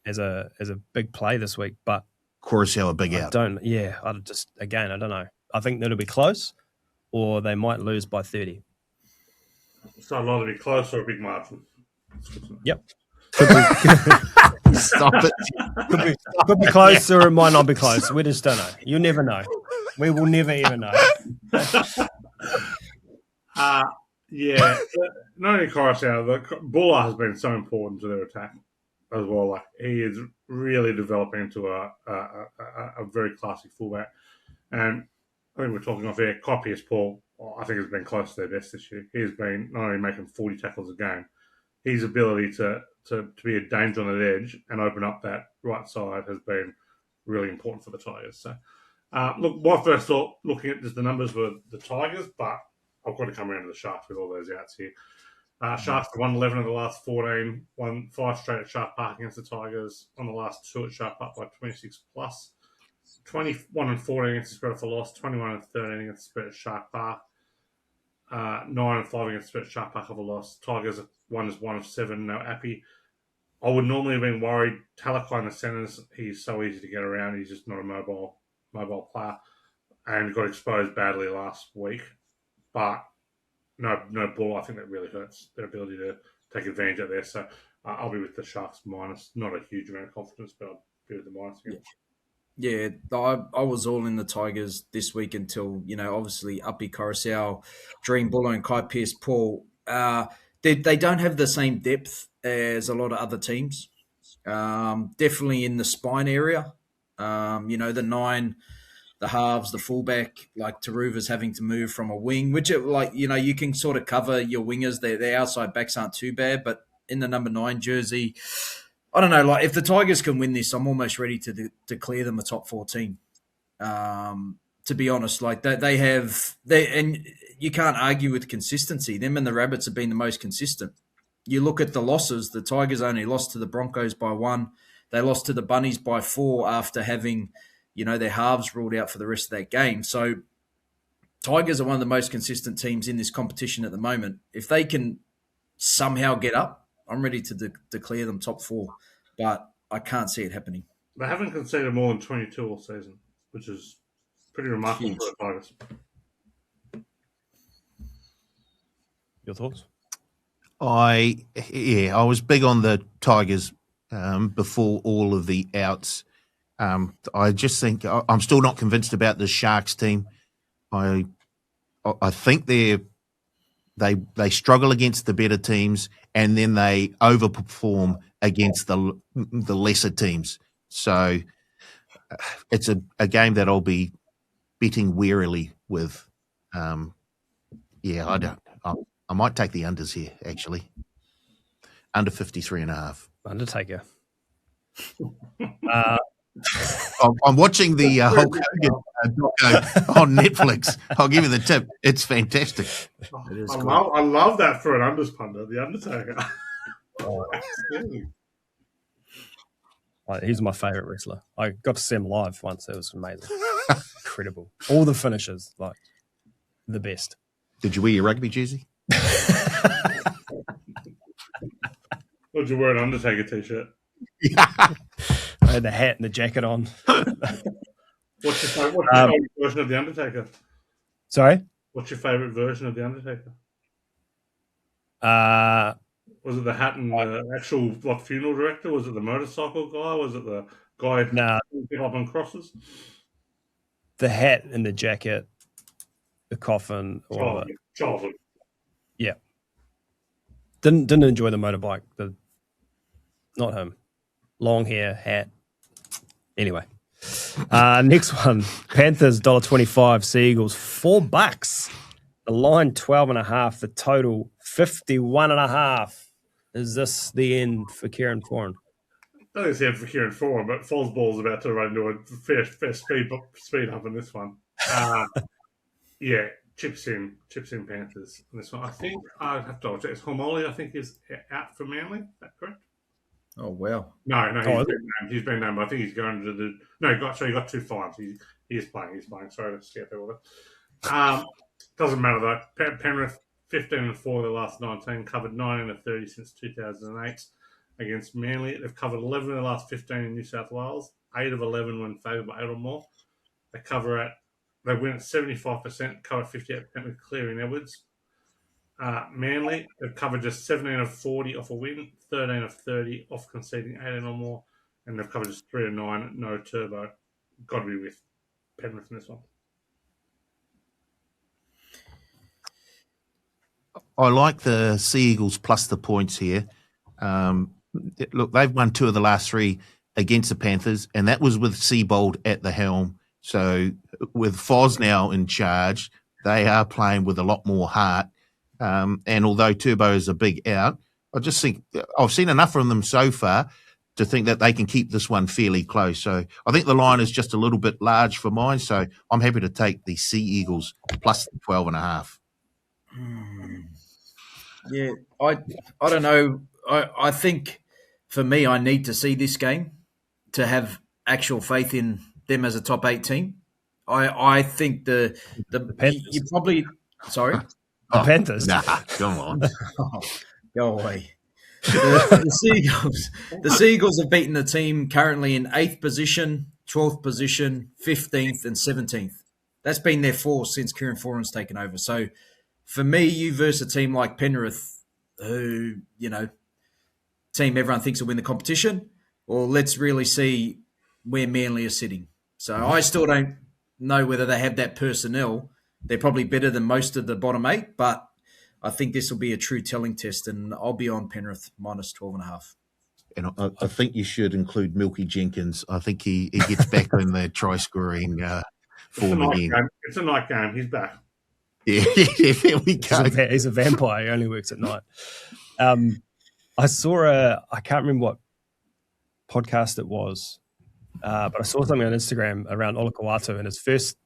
as a big play this week, but Coruscant a big out. I don't know. I think it'll be close, or they might lose by 30. So I'd either be close or a big margin. Yep. Could be, Stop it. could be close or it might not be close. We just don't know. You never know. We will never ever know. Yeah, not only Coruscant, Buller has been so important to their attack as well. Like he is really developing into a very classic fullback. And I think we're talking off air. Pierce Paul, I think, has been close to their best this year. He has been not only making 40 tackles a game, his ability to be a danger on the edge and open up that right side has been really important for the Tigers. So, look, my first thought looking at just the numbers were the Tigers, but I've got to come around to the Sharks with all those outs here. Sharks have won 11 of the last 14, won 5 straight at Shark Park against the Tigers, on the last 2 at Shark Park by 26 plus. 21 and 14 against the spread for loss, 21 and 13 against the spread at Shark Park, 9 and 5 against the spread at Shark Park of a loss. Tigers are 1 of 7, no Appy. I would normally have been worried. Talakai in the centres, he's so easy to get around. He's just not a mobile player, and got exposed badly last week. But no ball. I think that really hurts their ability to take advantage of there. So I'll be with the Sharks minus. Not a huge amount of confidence, but I'll be with the minus again. Yeah, I was all in the Tigers this week until, obviously Uppy Coruscant, Dream Buller and Kai Pearce-Paul. They don't have the same depth as a lot of other teams. Definitely in the spine area. The 9, the halves, the fullback, like Taruva's having to move from a wing, which you can sort of cover your wingers. Their outside backs aren't too bad, but in the number 9 jersey, I don't know. Like if the Tigers can win this, I'm almost ready to declare them a top 14. To be honest, like and you can't argue with consistency. Them and the Rabbits have been the most consistent. You look at the losses. The Tigers only lost to the Broncos by 1. They lost to the Bunnies by 4 after having, their halves ruled out for the rest of that game. So Tigers are one of the most consistent teams in this competition at the moment. If they can somehow get up, I'm ready to declare them top 4, but I can't see it happening. They haven't conceded more than 22 all season, which is pretty remarkable for the Tigers. Your thoughts? I was big on the Tigers before all of the outs. I just think I'm still not convinced about the Sharks team. I think they struggle against the better teams, and then they overperform against the lesser teams. So it's a game that I'll be betting warily with. I might take the unders here, actually. Under 53.5. Undertaker. I'm watching the Hulk Hogan doco on Netflix. I'll give you the tip. It's fantastic. It is I love that for an unders punter, the Undertaker. He's my favourite wrestler. I got to see him live once. It was amazing. Incredible. All the finishes, like the best. Did you wear your rugby jersey? Or did you wear an Undertaker t-shirt? Yeah. I had the hat and the jacket on. What's your favourite version of the Undertaker? Sorry? What's your favourite version of the Undertaker? Was it the hat and the actual funeral director? Was it the motorcycle guy? Was it the guy who picked up on crosses? The hat and the jacket, the coffin. Childhood. Yeah. Didn't enjoy the motorbike. Not him. Long hair, hat. Anyway. Next one. Panthers $1.25. Seagulls $4. The line 12.5. The total 51.5. Is this the end for Kieran Foran? I think it's the end for Kieran Foran, but Fosball's about to run into a fair speed up in this one. Yeah, chips in Panthers in this one. I think I have to check. Homoli, I think, is out for Manly. Is that correct? Oh wow! No, he's been named. I think he's going to the. No, he got 2 fines. He is playing. He's playing. Sorry to skip there with it. Doesn't matter though. Penrith 15 and 4 of the last 19, covered 9 of 30 since 2008 against Manly. They've covered 11 of the last 15 in New South Wales. 8 of 11 when favoured by 8 or more. They win at 75%, cover 58% with Cleary and Edwards. Manly, they've covered just 17 of 40 off a win, 13 of 30 off conceding 18 or more, and they've covered just 3 of 9, no turbo. Got to be with Penrith in this one. I like the Sea Eagles plus the points here. Look, they've won 2 of the last 3 against the Panthers, and that was with Seabold at the helm. So with Foz now in charge, they are playing with a lot more heart. And although Turbo is a big out, I just think I've seen enough from them so far to think that they can keep this one fairly close. So I think the line is just a little bit large for mine. So I'm happy to take the Sea Eagles plus 12.5. Yeah, I don't know. I think for me, I need to see this game to have actual faith in them as a top 8 team. I think the you probably sorry the Panthers. Nah, come on. Go away. The Seagulls have beaten the team currently in 8th position, 12th position, 15th, and 17th. That's been their force since Kieran Foran's taken over. So for me, you versus a team like Penrith, who, team everyone thinks will win the competition, or let's really see where Manly are sitting. So I still don't know whether they have that personnel. They're probably better than most of the bottom 8, but I think this will be a true telling test, and I'll be on Penrith minus 12.5. And I think you should include Milky Jenkins. I think he gets back in the try-scoring form again. It's a night game. He's back. Yeah, there we go. He's a vampire. He only works at night. I saw I can't remember what podcast it was, but I saw something on Instagram around Olakau'atu in his first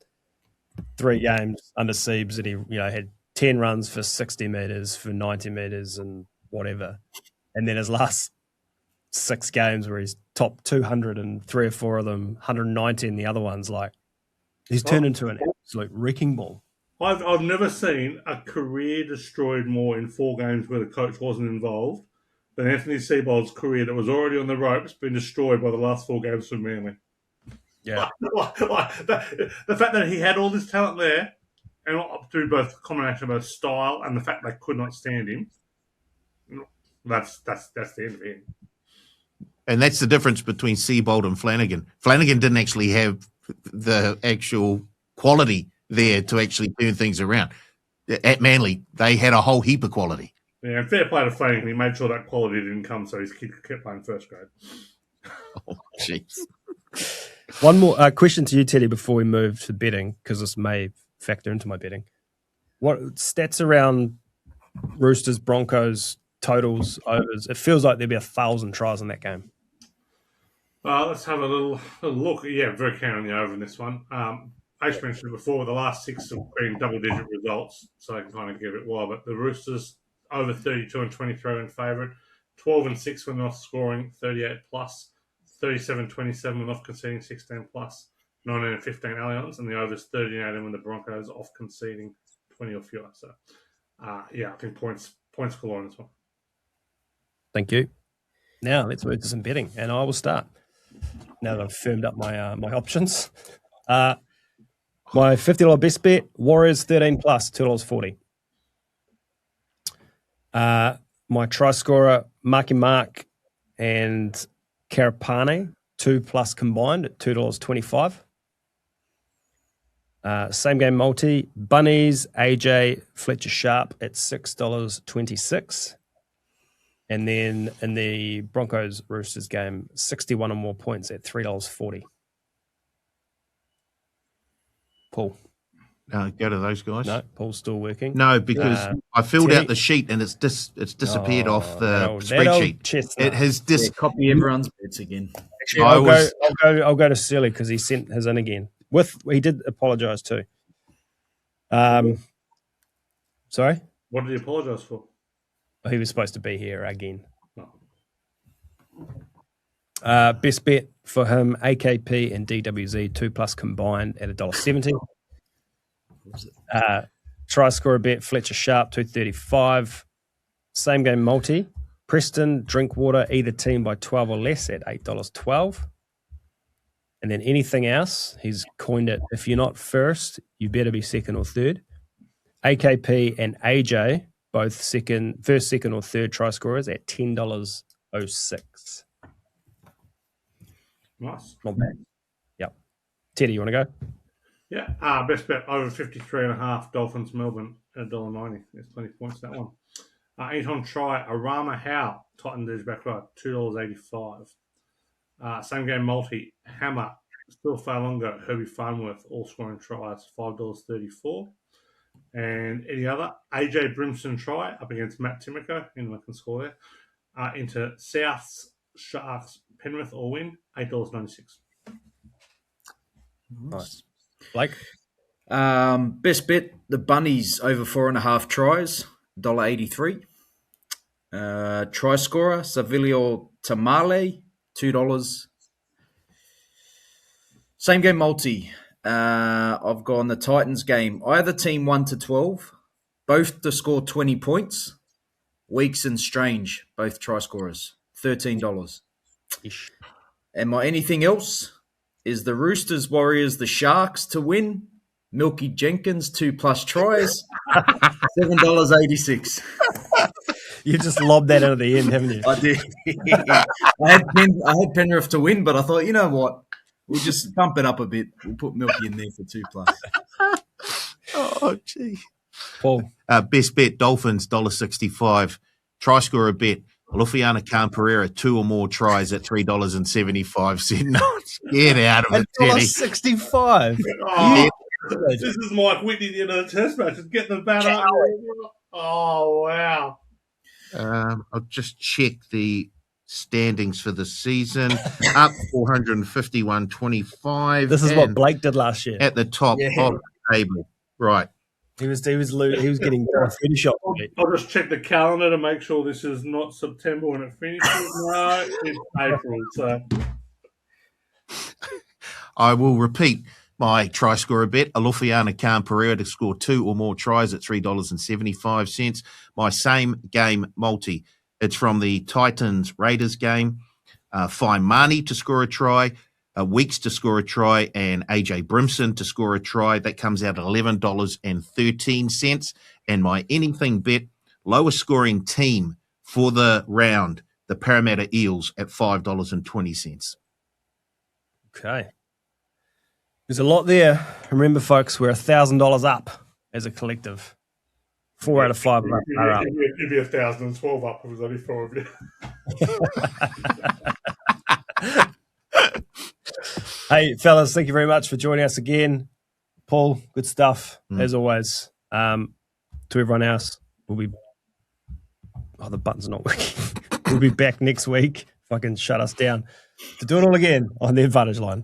3 games under Siebes, and he had 10 runs for 60 metres, for 90 metres and whatever. And then his last 6 games where he's top 200 and 3 or 4 of them, 190 in the other ones, he's turned into an absolute wrecking ball. I've never seen a career destroyed more in 4 games where the coach wasn't involved than Anthony Seibold's career that was already on the ropes been destroyed by the last 4 games for Manly. Yeah. The fact that he had all this talent there, and through both a combination of both style and the fact they could not stand him, that's the end of him. And that's the difference between Seibold and Flanagan. Flanagan didn't actually have the actual quality there to actually turn things around. At Manly, they had a whole heap of quality. Yeah, and fair play to Flanagan. He made sure that quality didn't come, so his kid kept playing first grade. Oh, jeez. One more question to you, Teddy, before we move to betting, because this may factor into my betting. What stats around Roosters, Broncos, totals, overs? It feels like there'll be 1,000 tries in that game. Let's have a little look. Yeah, very keen on the over in this one. Ace mentioned before, the last 6 have been double-digit results, so I can kind of give it a while. But the Roosters, over 32 and 23 in favourite, 12 and 6 when off scoring, 38 plus, 37-27 when off conceding, 16 plus, 19 and 15 Allianz, and the overs 38 when the Broncos off conceding 20 or fewer. So, I think points galore on this one. Thank you. Now let's move to some betting, and I will start. Now that I've firmed up my my options. My $50 best bet, Warriors 13 plus, $2.40. My try scorer, Marky Mark and Karapane, 2 plus combined at $2.25. Same game multi, Bunnies, AJ, Fletcher Sharp at $6.26. And then in the Broncos Roosters game, 61 or more points at $3.40. Paul. Go to those guys. No, Paul's still working. No, because I filled out the sheet and it's disappeared off the spreadsheet. It has copy everyone's bets again. Actually, I'll go to Silly because he sent his in again. He did apologise too. Sorry? What did he apologise for? He was supposed to be here again. Oh. Best bet for him, AKP and DWZ, 2 plus combined at $1.70. Try scorer bet, Fletcher Sharp, $2.35. Same game multi, Preston, Drinkwater, either team by 12 or less at $8.12. And then anything else, he's coined it, if you're not first, you better be second or third. AKP and AJ, both first, second, or third try scorers at $10.06. Nice. Not bad. Yep. Teddy, you want to go? Yeah. Best bet over 53.5 Dolphins Melbourne at $1.90. There's plenty of points in that one. 8 on try, Arama Howe, Titans back right, $2.85. Same game multi, Hammer, still far longer, Herbie Farnworth, all scoring tries, $5.34. And any other, AJ Brimson try up against Matt Timoko, anyone can score there. Into Souths, Sharks, Penrith, all win, $8.96. Nice. Blake? Best bet, the Bunnies over 4.5 tries, $1.83. Try scorer, Savilio Tamale, $2. Same game multi. I've gone the Titans game. Either team 1 to 12, both to score 20 points. Weeks and Strange, both try scorers, $13. Ish. And my anything else is the Roosters, Warriors, the Sharks to win. Milky Jenkins, 2+ tries, $7.86. You just lobbed that out of the end, haven't you? I did. I had Penrith to win, but I thought, you know what? We'll just bump it up a bit. We'll put Milky in there for 2+. Oh, gee. Paul? Best bet, Dolphins, $1.65. Try scorer bet, Lufiana Khan Pereira, 2 or more tries at $3.75. No, get out of it, Teddy. $1.65. Oh, this is Mike Whitney at the end of the test match. Just get the banner. Oh, wow. I'll just check the standings for the season. Up 451.25. This is what Blake did last year. At the top of the table. Right. He was getting 30 shots. I'll just check the calendar to make sure this is not September when it finishes. No, it's April. So I will repeat my try scorer bet, Alufiana Khan Pereira to score 2 or more tries at $3.75. My same game multi, it's from the Titans Raiders game. Faimani to score a try, Weeks to score a try, and AJ Brimson to score a try. That comes out at $11.13. And my anything bet, lowest scoring team for the round, the Parramatta Eels at $5.20. Okay. There's a lot there. Remember, folks, we're $1,000 up as a collective. 4 out of 5 are up. It'd be 1,012 up if it was only 4 of you. Hey, fellas, thank you very much for joining us again. Paul, good stuff, as always. To everyone else, we'll be... Oh, the button's not working. We'll be back next week. Fucking shut us down. To do it all again on the Advantage Line.